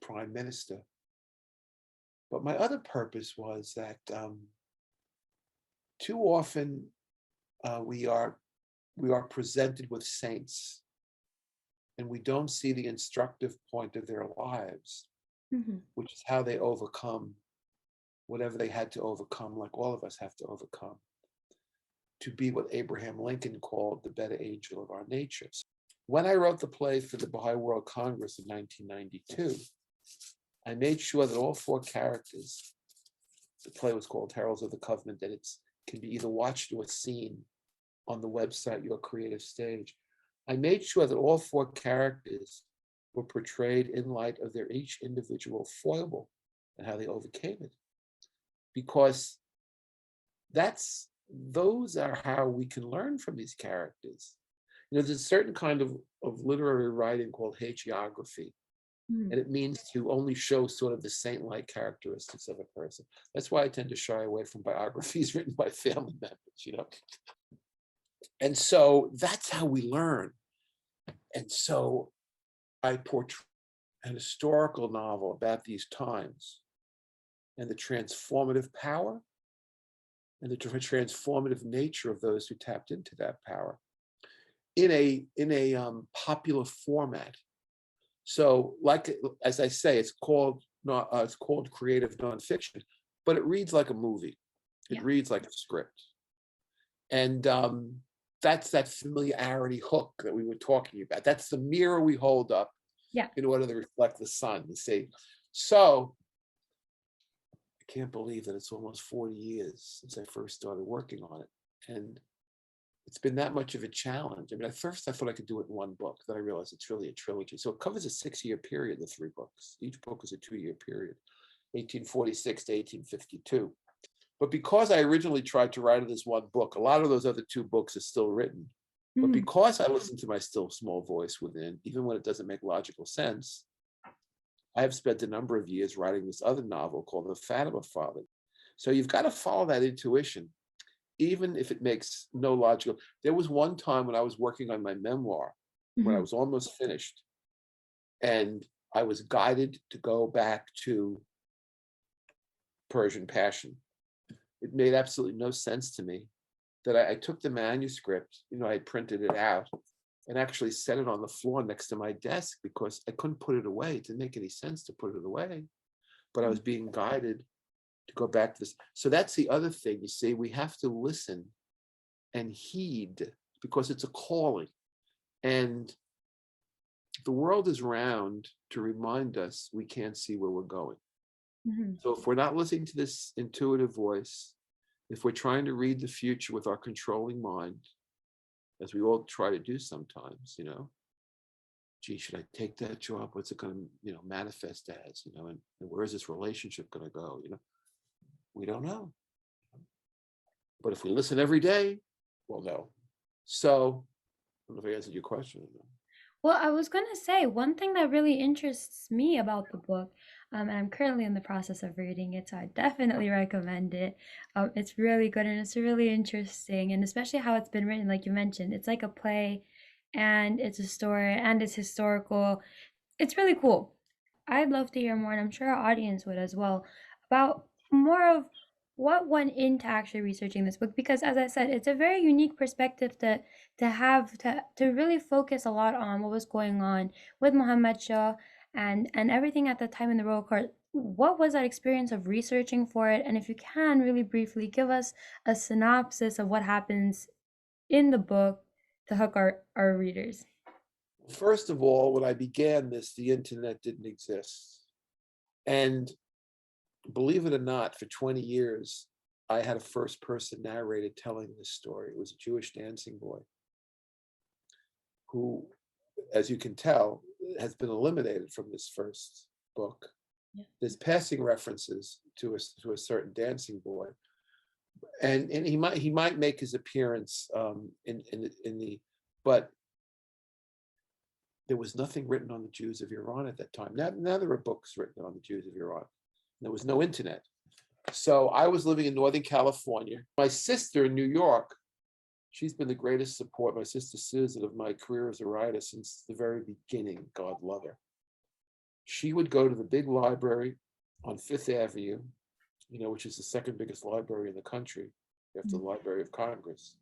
prime minister. But my other purpose was that too often we are presented with saints, and we don't see the instructive point of their lives, which is how they overcome whatever they had to overcome, like all of us have to overcome, to be what Abraham Lincoln called the better angel of our nature. When I wrote the play for the Baha'i World Congress of 1992, I made sure that all 4 characters, the play was called Heralds of the Covenant, that it can be either watched or seen on the website, Your Creative Stage. I made sure that all 4 characters were portrayed in light of their each individual foible and how they overcame it. Because those are how we can learn from these characters. You know, there's a certain kind of literary writing called hagiography, and it means to only show sort of the saint-like characteristics of a person. That's why I tend to shy away from biographies written by family members, you know. And so that's how we learn. And so I portray an historical novel about these times and the transformative power and the transformative nature of those who tapped into that power in a popular format. So, like as I say, it's called creative nonfiction, but it reads like a movie. It reads like a script, and that's that familiarity hook that we were talking about. That's the mirror we hold up in order to reflect the sun and say, so I can't believe that it's almost 40 years since I first started working on it. And it's been that much of a challenge. I mean, at first I thought I could do it in one book. Then I realized it's really a trilogy. So it covers a 6-year period, the 3 books. Each book is a 2-year period, 1846 to 1852. But because I originally tried to write it as one book, a lot of those other 2 books are still written. But because I listen to my still small voice within, even when it doesn't make logical sense, I have spent a number of years writing this other novel called The Fatima Father. So you've got to follow that intuition, even if it makes no logical. There was one time when I was working on my memoir, when I was almost finished, and I was guided to go back to Persian Passion. It made absolutely no sense to me that I took the manuscript, you know, I had printed it out and actually set it on the floor next to my desk because I couldn't put it away. It didn't make any sense to put it away, but I was being guided to go back to this. So that's the other thing, you see, we have to listen and heed because it's a calling. And the world is round to remind us we can't see where we're going. So if we're not listening to this intuitive voice, if we're trying to read the future with our controlling mind, as we all try to do sometimes, you know, gee, should I take that job? What's it going to, you know, manifest as, you know, and where is this relationship going to go? You know, we don't know. But if we listen every day, we'll know. So I don't know if I answered your question. Well, I was going to say one thing that really interests me about the book, and I'm currently in the process of reading it, so I definitely recommend it. It's really good and it's really interesting, and especially how it's been written, like you mentioned. It's like a play, and it's a story, and it's historical. It's really cool. I'd love to hear more, and I'm sure our audience would as well, about more of what went into actually researching this book? Because as I said, it's a very unique perspective to have to really focus a lot on what was going on with Muhammad Shah and everything at the time in the royal court. What was that experience of researching for it? And if you can really briefly give us a synopsis of what happens in the book to hook our readers. First of all, when I began this, the internet didn't exist. And believe it or not, for 20 years, I had a first person narrator telling this story. It was a Jewish dancing boy who, as you can tell, has been eliminated from this first book. Yeah. There's passing references to a certain dancing boy, and he might make his appearance in the but there was nothing written on the Jews of Iran at that time. Now there are books written on the Jews of Iran. There was no internet. So I was living in Northern California. My sister in New York, she's been the greatest support, my sister Susan, of my career as a writer since the very beginning. God love her. She would go to the big library on Fifth Avenue, which is the second biggest library in the country after the Library of Congress.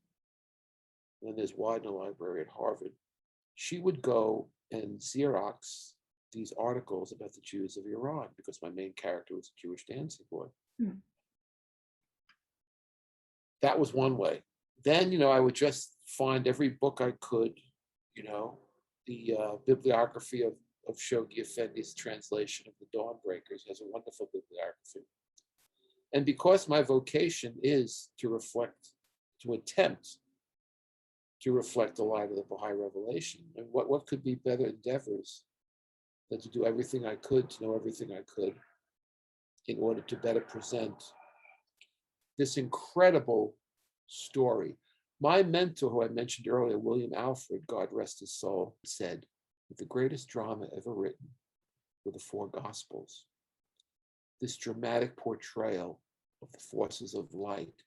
And then there's Widener Library at Harvard. She would go and Xerox these articles about the Jews of Iran because my main character was a Jewish dancing boy. That was one way. Then, I would just find every book I could, the bibliography of Shoghi Effendi's translation of The Dawnbreakers has a wonderful bibliography. And because my vocation is to attempt to reflect the light of the Baha'i revelation, and what could be better endeavors than to do everything I could, to know everything I could, in order to better present this incredible story. My mentor, who I mentioned earlier, William Alfred, God rest his soul, said that the greatest drama ever written were the four Gospels. This dramatic portrayal of the forces of light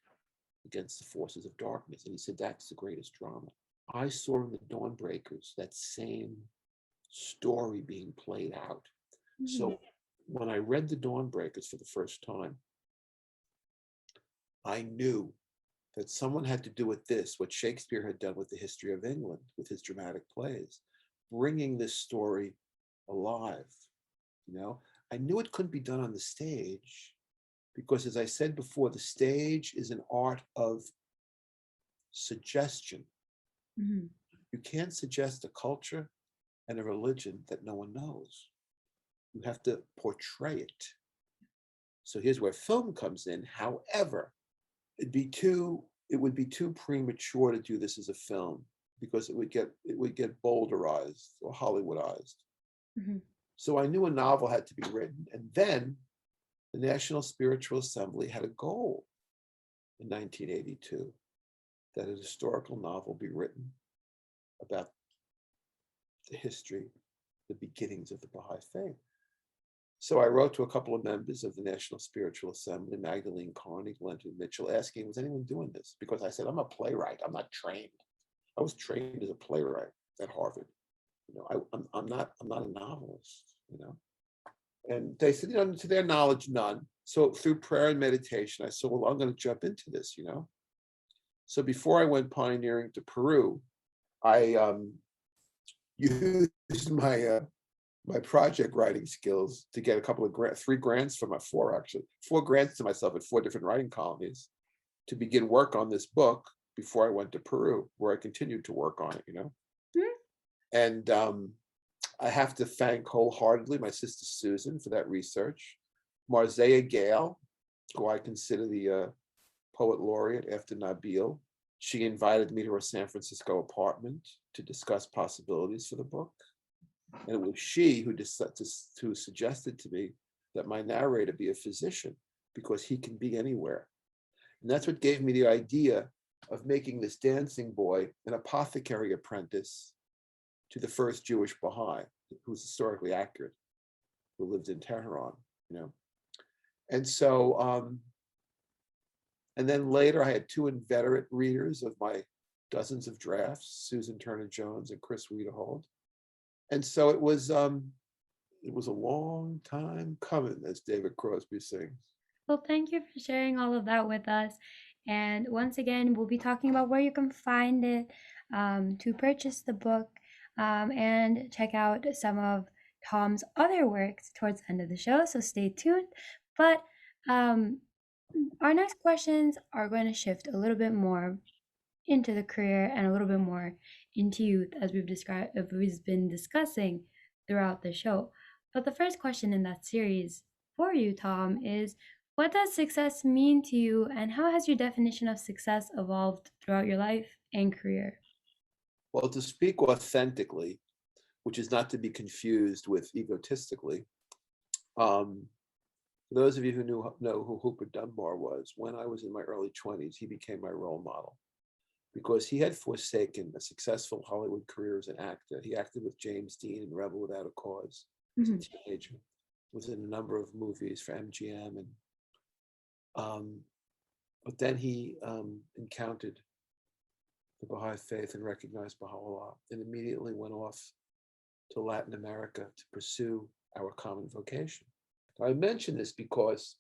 against the forces of darkness. And he said, that's the greatest drama. I saw in the Dawnbreakers that same story being played out. So when I read the Dawnbreakers for the first time, I knew that someone had to do with this, what Shakespeare had done with the history of England, with his dramatic plays, bringing this story alive. I knew it couldn't be done on the stage because, as I said before, the stage is an art of suggestion. You can't suggest a culture and a religion that no one knows. You have to portray it. So here's where film comes in. However, it would be too premature to do this as a film because it would get boulderized or Hollywoodized. So I knew a novel had to be written. And then the National Spiritual Assembly had a goal in 1982 that a historical novel be written about the history, the beginnings of the Baha'i faith. So I wrote to a couple of members of the National Spiritual Assembly, Magdalene Carney, Leonard Mitchell, asking, was anyone doing this? Because I said, I'm a playwright. I'm not trained. I was trained as a playwright at Harvard. I'm not a novelist, And they said, to their knowledge, none. So through prayer and meditation, I said, well, I'm going to jump into this, So before I went pioneering to Peru, I used my project writing skills to get a couple of 3 grants from 4 grants to myself at 4 different writing colonies to begin work on this book before I went to Peru, where I continued to work on it, And I have to thank wholeheartedly my sister Susan for that research, Marzea Gale, who I consider the poet laureate after Nabil. She invited me to her San Francisco apartment to discuss possibilities for the book. And it was she who suggested to me that my narrator be a physician because he can be anywhere. And that's what gave me the idea of making this dancing boy an apothecary apprentice to the first Jewish Baha'i, who's historically accurate, who lived in Tehran, And so, and then later I had 2 inveterate readers of my dozens of drafts, Susan Turner-Jones and Chris Wiederhold. And so it was a long time coming, as David Crosby sings. Well, thank you for sharing all of that with us. And once again, we'll be talking about where you can find it to purchase the book and check out some of Tom's other works towards the end of the show. So stay tuned. But um, our next questions are going to shift a little bit more into the career and a little bit more into youth, as we've been discussing throughout the show. But the first question in that series for you, Tom, is what does success mean to you, and how has your definition of success evolved throughout your life and career? Well, to speak authentically, which is not to be confused with egotistically, for those of you who know who Hooper Dunbar was, when I was in my early 20s, he became my role model because he had forsaken a successful Hollywood career as an actor. He acted with James Dean in Rebel Without a Cause as a teenager, was in a number of movies for MGM, and but then he encountered the Baha'i faith and recognized Baha'u'llah, and immediately went off to Latin America to pursue our common vocation. I mention this because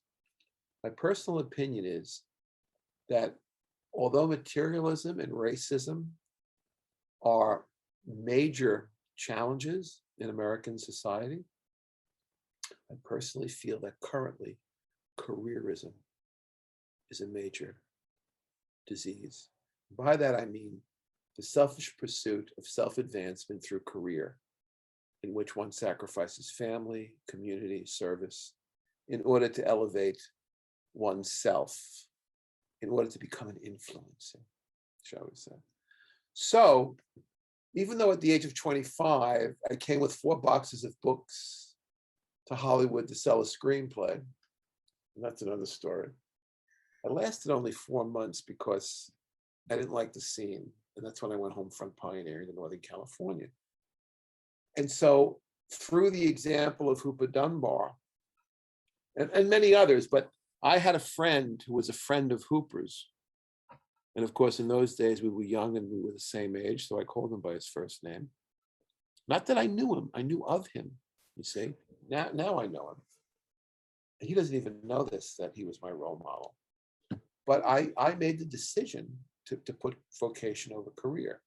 my personal opinion is that although materialism and racism are major challenges in American society, I personally feel that currently careerism is a major disease. By that, I mean the selfish pursuit of self-advancement through career, in which one sacrifices family, community, service, in order to elevate oneself, in order to become an influencer, shall we say. So, even though at the age of 25, I came with 4 boxes of books to Hollywood to sell a screenplay, and that's another story. I lasted only 4 months because I didn't like the scene, and that's when I went home front pioneering in Northern California. And so, through the example of Hooper Dunbar, and many others, but I had a friend who was a friend of Hooper's. And of course, in those days, we were young and we were the same age, so I called him by his first name. Not that I knew him, I knew of him, you see. Now I know him. He doesn't even know this, that he was my role model. But I made the decision to put vocation over career.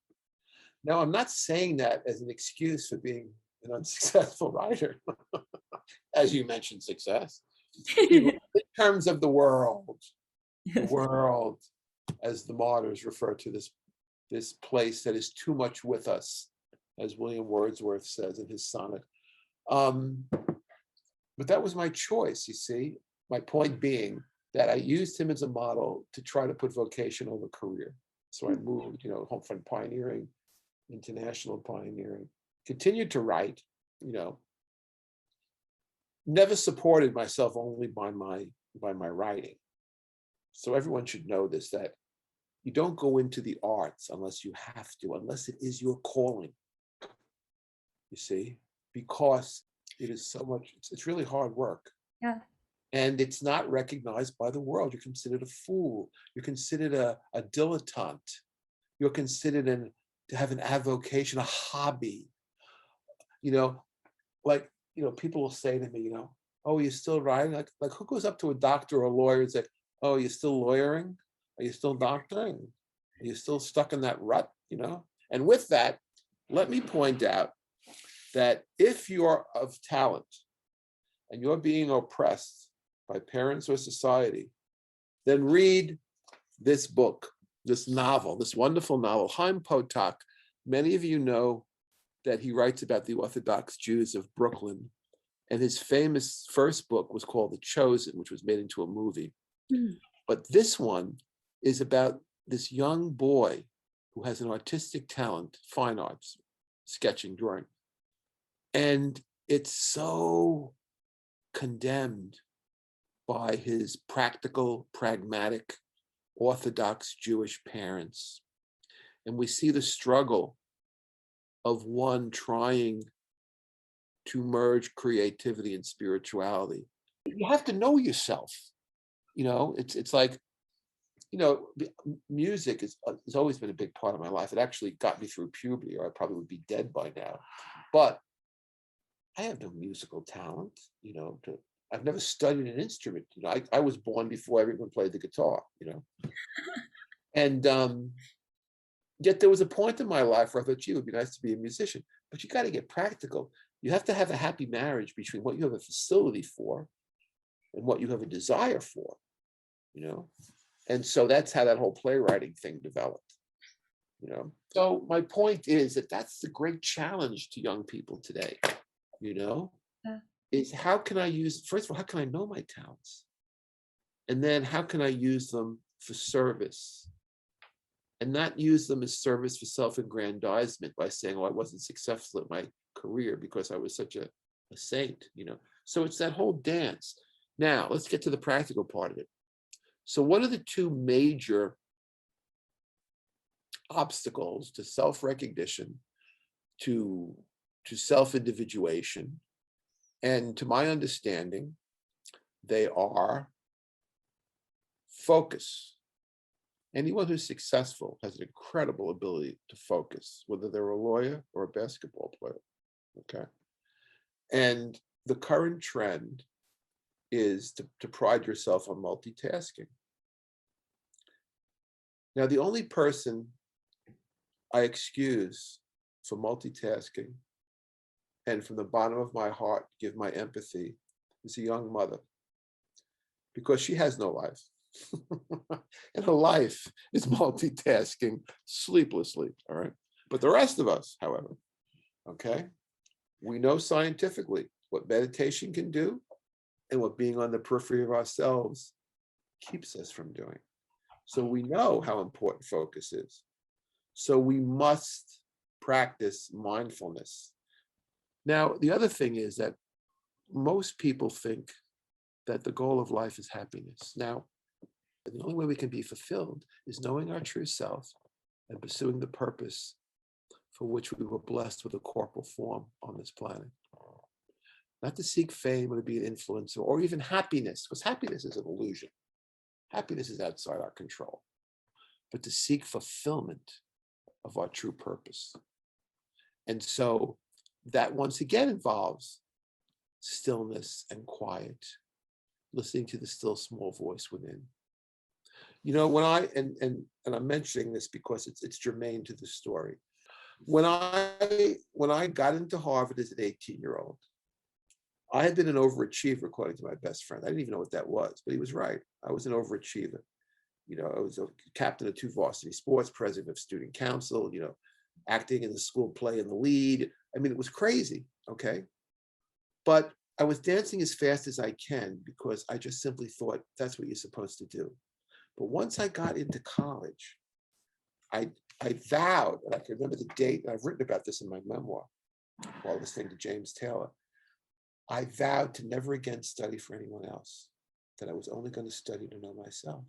Now, I'm not saying that as an excuse for being an unsuccessful writer, as you mentioned success. In terms of the world, as the martyrs refer to this place that is too much with us, as William Wordsworth says in his sonnet. But that was my choice, you see. My point being that I used him as a model to try to put vocation over career. So I moved, home front pioneering, international pioneering, continued to write, never supported myself only by my writing. So everyone should know this, that you don't go into the arts unless you have to, unless it is your calling, you see, because it is so much, it's really hard work. Yeah. And it's not recognized by the world. You're considered a fool. You're considered a dilettante. You're considered to have an avocation, a hobby. People will say to me, oh, you're still writing? Like who goes up to a doctor or a lawyer and say, oh, you're still lawyering? Are you still doctoring? Are you still stuck in that rut, And with that, let me point out that if you're of talent and you're being oppressed by parents or society, then read this book, this novel, this wonderful novel, Chaim Potok. Many of you know that he writes about the Orthodox Jews of Brooklyn. And his famous first book was called The Chosen, which was made into a movie. Mm. But this one is about this young boy who has an artistic talent, fine arts, sketching, drawing. And it's so condemned by his practical, pragmatic, Orthodox Jewish parents. And we see the struggle of one trying to merge creativity and spirituality. You have to know yourself. It's like, music has always been a big part of my life. It actually got me through puberty, or I probably would be dead by now. But I have no musical talent, I've never studied an instrument. I was born before everyone played the guitar, and yet there was a point in my life where I thought, gee, it would be nice to be a musician, but you got to get practical. You have to have a happy marriage between what you have a facility for and what you have a desire for, and so that's how that whole playwriting thing developed. So my point is that that's the great challenge to young people today, is how can I use, first of all, how can I know my talents? And then how can I use them for service? And not use them as service for self-aggrandizement by saying, oh, I wasn't successful at my career because I was such a saint, So it's that whole dance. Now, let's get to the practical part of it. So what are the two major obstacles to self-recognition, to self-individuation? And to my understanding, they are focus. Anyone who's successful has an incredible ability to focus, whether they're a lawyer or a basketball player, okay? And the current trend is to pride yourself on multitasking. Now, the only person I excuse for multitasking, and from the bottom of my heart give my empathy, is a young mother, because she has no life. And her life is multitasking sleeplessly, all right? But the rest of us, however, okay, we know scientifically what meditation can do and what being on the periphery of ourselves keeps us from doing. So we know how important focus is. So we must practice mindfulness. Now, the other thing is that most people think that the goal of life is happiness. Now, the only way we can be fulfilled is knowing our true self and pursuing the purpose for which we were blessed with a corporal form on this planet. Not to seek fame or to be an influencer or even happiness, because happiness is an illusion. Happiness is outside our control. But to seek fulfillment of our true purpose. And so that once again involves stillness and quiet, listening to the still small voice within. When and I'm mentioning this because it's germane to the story. When I got into Harvard as an 18-year-old, I had been an overachiever, according to my best friend. I didn't even know what that was, but he was right. I was an overachiever. I was a captain of 2 varsity sports, president of student council, acting in the school play in the lead. I mean, it was crazy, okay? But I was dancing as fast as I can because I just simply thought that's what you're supposed to do. But once I got into college, I vowed, and I can remember the date, and I've written about this in my memoir while listening to James Taylor. I vowed to never again study for anyone else, that I was only going to study to know myself.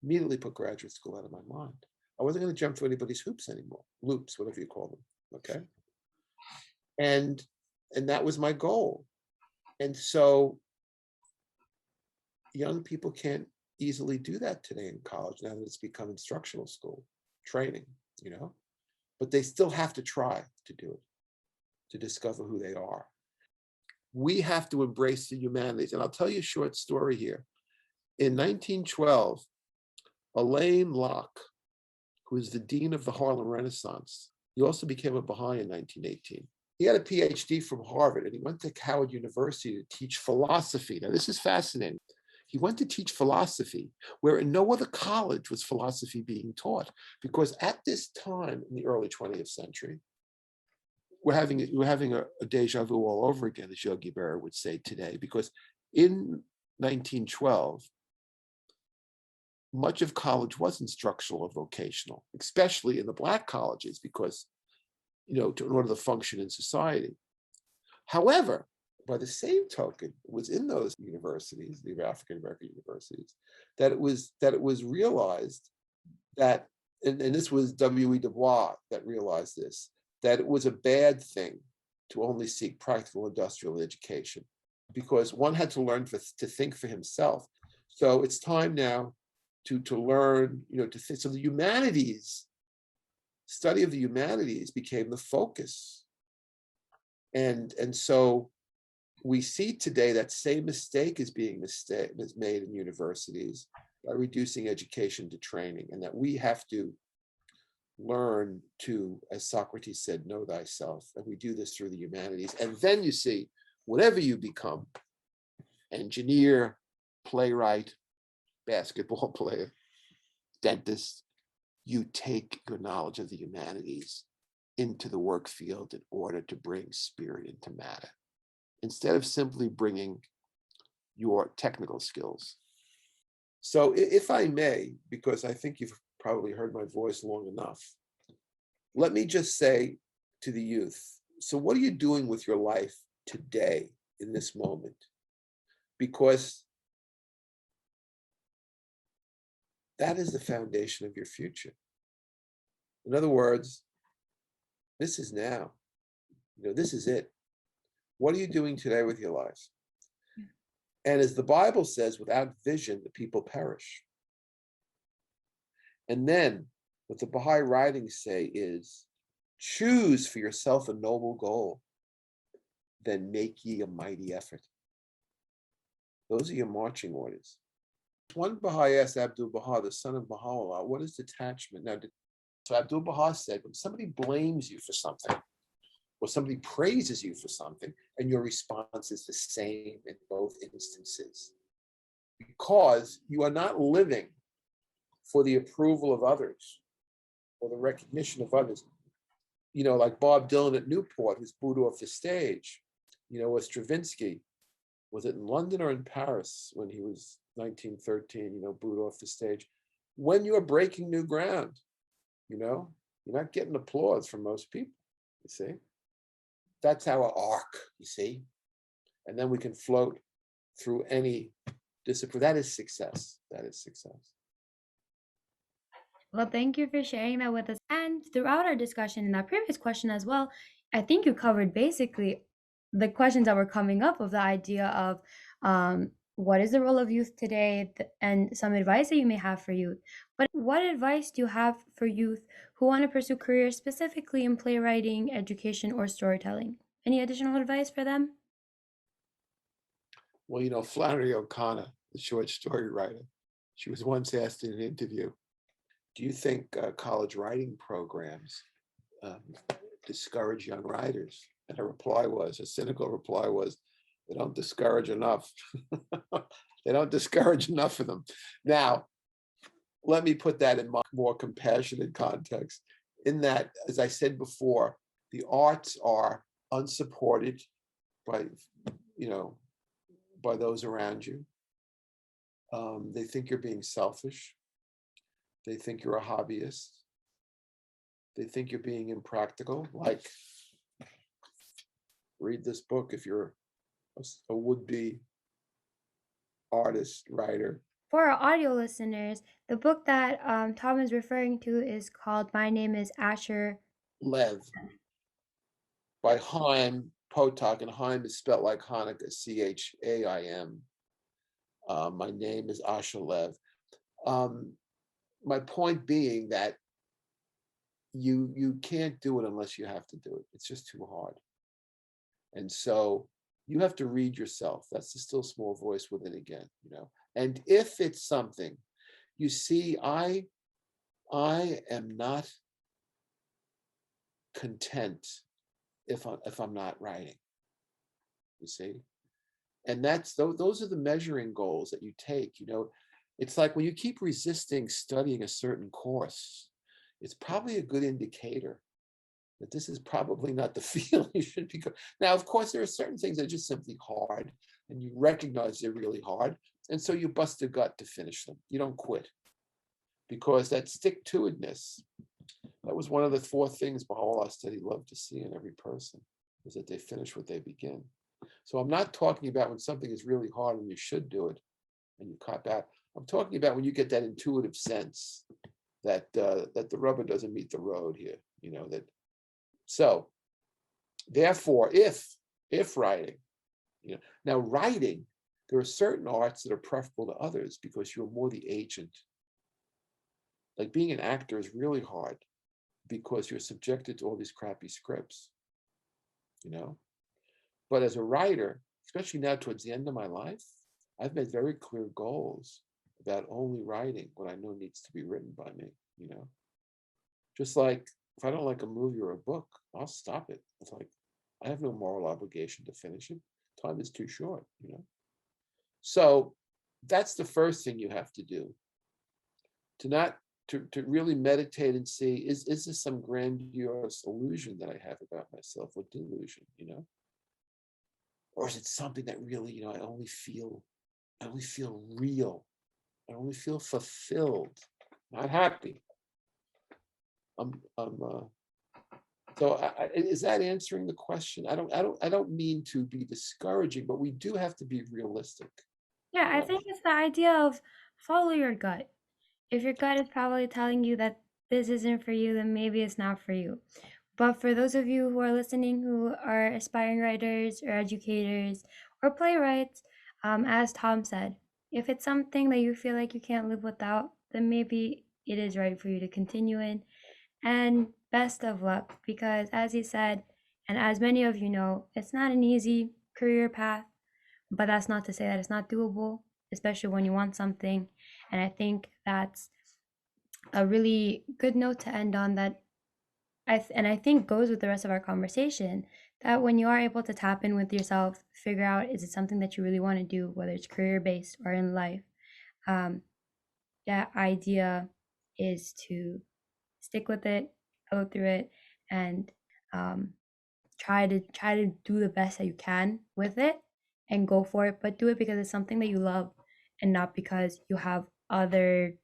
Immediately put graduate school out of my mind. I wasn't going to jump through anybody's hoops anymore, loops, whatever you call them, okay? And that was my goal. And so young people can't easily do that today in college, now that it's become instructional school training, but they still have to try to do it, to discover who they are. We have to embrace the humanities. And I'll tell you a short story here. In 1912, Alain Locke, who is the dean of the Harlem Renaissance, he also became a Baha'i in 1918. He had a PhD from Harvard, and he went to Howard University to teach philosophy. Now, this is fascinating. He went to teach philosophy, where in no other college was philosophy being taught, because at this time in the early 20th century, we're having a deja vu all over again, as Yogi Berra would say today, because in 1912, much of college was instructional or vocational, especially in the Black colleges, because, in order to function in society. However, by the same token, it was in those universities, the African American universities, that it was realized that, and this was W.E. Du Bois that realized this, that it was a bad thing to only seek practical industrial education, because one had to learn to think for himself. So it's time now to learn, to think. So the humanities, study of the humanities became the focus. And so we see today that same mistake is made in universities by reducing education to training, and that we have to learn to, as Socrates said, know thyself. And we do this through the humanities. And then you see, whatever you become, engineer, playwright, basketball player, dentist, you take your knowledge of the humanities into the work field in order to bring spirit into matter, instead of simply bringing your technical skills. So if I may, because I think you've probably heard my voice long enough, let me just say to the youth, so what are you doing with your life today in this moment? Because that is the foundation of your future. In other words, this is now. This is it. What are you doing today with your life? And as the Bible says, without vision, the people perish. And then what the Baha'i writings say is, choose for yourself a noble goal, then make ye a mighty effort. Those are your marching orders. One Baha'i asked Abdul Baha, the son of Baha'u'llah, what is detachment? Now, so Abdul Baha said, when somebody blames you for something, or somebody praises you for something, and your response is the same in both instances, because you are not living for the approval of others or the recognition of others. Like Bob Dylan at Newport, who's booed off the stage, or Stravinsky, was it in London or in Paris when he was 1913, booed off the stage? When you're breaking new ground, you're not getting applause from most people, you see? That's our arc, you see? And then we can float through any discipline. That is success. That is success. Well, thank you for sharing that with us. And throughout our discussion in that previous question as well, I think you covered basically the questions that were coming up of the idea of what is the role of youth today, and some advice that you may have for youth. But what advice do you have for youth who want to pursue careers specifically in playwriting, education, or storytelling? Any additional advice for them? Well, Flannery O'Connor, the short story writer, she was once asked in an interview, do you think college writing programs discourage young writers? And her cynical reply was, they don't discourage enough. They don't discourage enough of them. Now, let me put that in more compassionate context, in that, as I said before, the arts are unsupported by those around you. They think you're being selfish. They think you're a hobbyist. They think you're being impractical. Like, read this book if you're a would-be artist, writer. For our audio listeners, the book that Tom is referring to is called My Name is Asher Lev, by Chaim Potok, and Chaim is spelled like Hanukkah, Chaim. My name is Asher Lev. My point being that you can't do it unless you have to do it. It's just too hard. And so you have to read yourself. That's the still small voice within again, And if it's something, you see, I am not content if I'm not writing, you see? And those are the measuring goals that you take, It's like when you keep resisting studying a certain course, it's probably a good indicator that this is probably not the field you should be going. Now, of course, there are certain things that are just simply hard, and you recognize they're really hard, and so you bust a gut to finish them. You don't quit, because that stick-to-itness, that was one of the 4 things Baha'u'llah said he loved to see in every person, is that they finish what they begin. So I'm not talking about when something is really hard and you should do it, and you cop out. I'm talking about when you get that intuitive sense that the rubber doesn't meet the road here, that. So, therefore, if writing, now writing, there are certain arts that are preferable to others because you're more the agent. Like being an actor is really hard because you're subjected to all these crappy scripts, But as a writer, especially now towards the end of my life, I've made very clear goals about only writing what I know needs to be written by me, you know? Just like if I don't like a movie or a book, I'll stop it. It's like I have no moral obligation to finish it. Time is too short, you know? So that's the first thing you have to do. To really meditate and see, is this some grandiose illusion that I have about myself, or delusion, you know? Or is it something that really, you know, I only feel real. I only feel fulfilled, not happy. Is that answering the question? I don't mean to be discouraging, but we do have to be realistic. Yeah, I think it's the idea of follow your gut. If your gut is probably telling you that this isn't for you, then maybe it's not for you. But for those of you who are listening who are aspiring writers or educators or playwrights, as Tom said, if it's something that you feel like you can't live without, then maybe it is right for you to continue in. And best of luck, because as he said, and as many of you know, it's not an easy career path, but that's not to say that it's not doable, especially when you want something. And I think that's a really good note to end on, that I think goes with the rest of our conversation, that when you are able to tap in with yourself, figure out, is it something that you really want to do, whether it's career based or in life. That idea is to stick with it, go through it, and try to do the best that you can with it and go for it, but do it because it's something that you love and not because you have other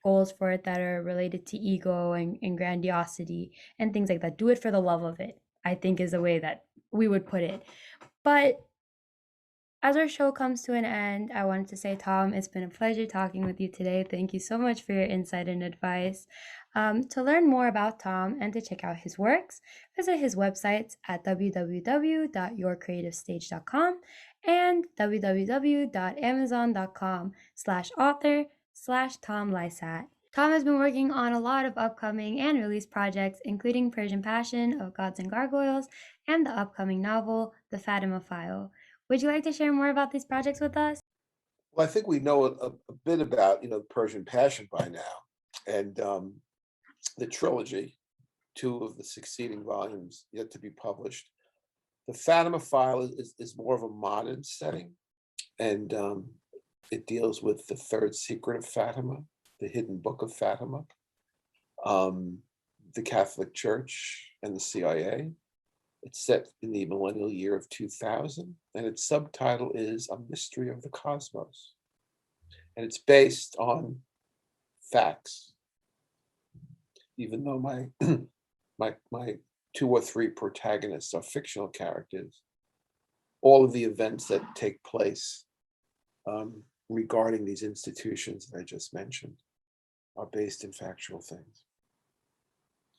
goals for it that are related to ego and grandiosity and things like that. Do it for the love of it, I think, is the way that we would put it. But as our show comes to an end, I wanted to say, Tom, it's been a pleasure talking with you today. Thank you so much for your insight and advice. To learn more about Tom and to check out his works, visit his websites at www.yourcreativestage.com and www.amazon.com/author/Tom Lysaght. Tom has been working on a lot of upcoming and released projects, including Persian Passion of Gods and Gargoyles and the upcoming novel, The Fatima File. Would you like to share more about these projects with us? Well, I think we know a bit about, you know, Persian Passion by now, and the trilogy, 2 of the succeeding volumes yet to be published. The Fatima File is more of a modern setting, and it deals with the third secret of Fatima, the hidden book of Fatima, the Catholic Church, and the CIA. It's set in the millennial year of 2000, and its subtitle is A Mystery of the Cosmos. And it's based on facts. Even though my my 2 or 3 protagonists are fictional characters, all of the events that take place regarding these institutions that I just mentioned are based in factual things.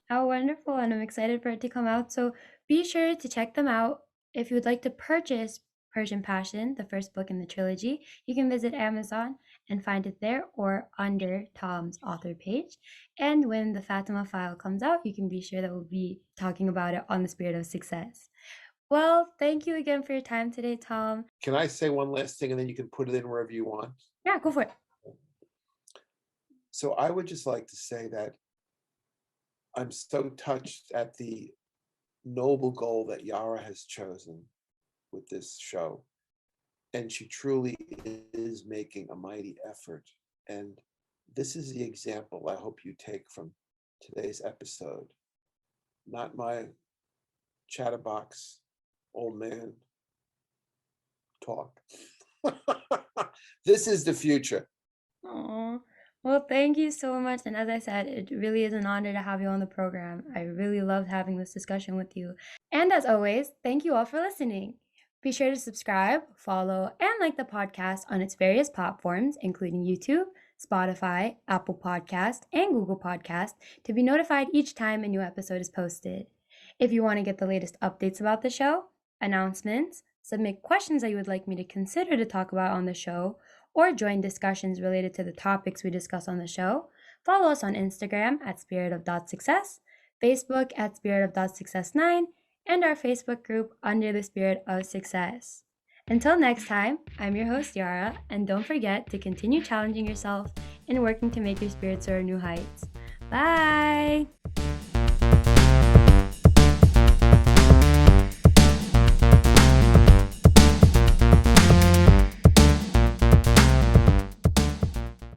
How wonderful, and I'm excited for it to come out. So be sure to check them out. If you would like to purchase Persian Passion, the first book in the trilogy, you can visit Amazon and find it there or under Tom's author page. And when the Fatima File comes out, you can be sure that we'll be talking about it on the Spirit of Success. Well, thank you again for your time today, Tom. Can I say one last thing, and then you can put it in wherever you want? Yeah, go for it. So I would just like to say that I'm so touched at the noble goal that Yara has chosen with this show. And she truly is making a mighty effort. And this is the example I hope you take from today's episode. Not my chatterbox old man talk. This is the future. Aww. Well, thank you so much. And as I said, it really is an honor to have you on the program. I really loved having this discussion with you. And as always, thank you all for listening. Be sure to subscribe, follow, and like the podcast on its various platforms, including YouTube, Spotify, Apple Podcast, and Google Podcast, to be notified each time a new episode is posted. If you want to get the latest updates about the show, announcements, submit questions that you would like me to consider to talk about on the show, or join discussions related to the topics we discuss on the show, follow us on Instagram at spirit of.success, Facebook at spirit of.success9, and our Facebook group under the Spirit of Success. Until next time, I'm your host Yara, and don't forget to continue challenging yourself and working to make your spirit soar new heights. Bye!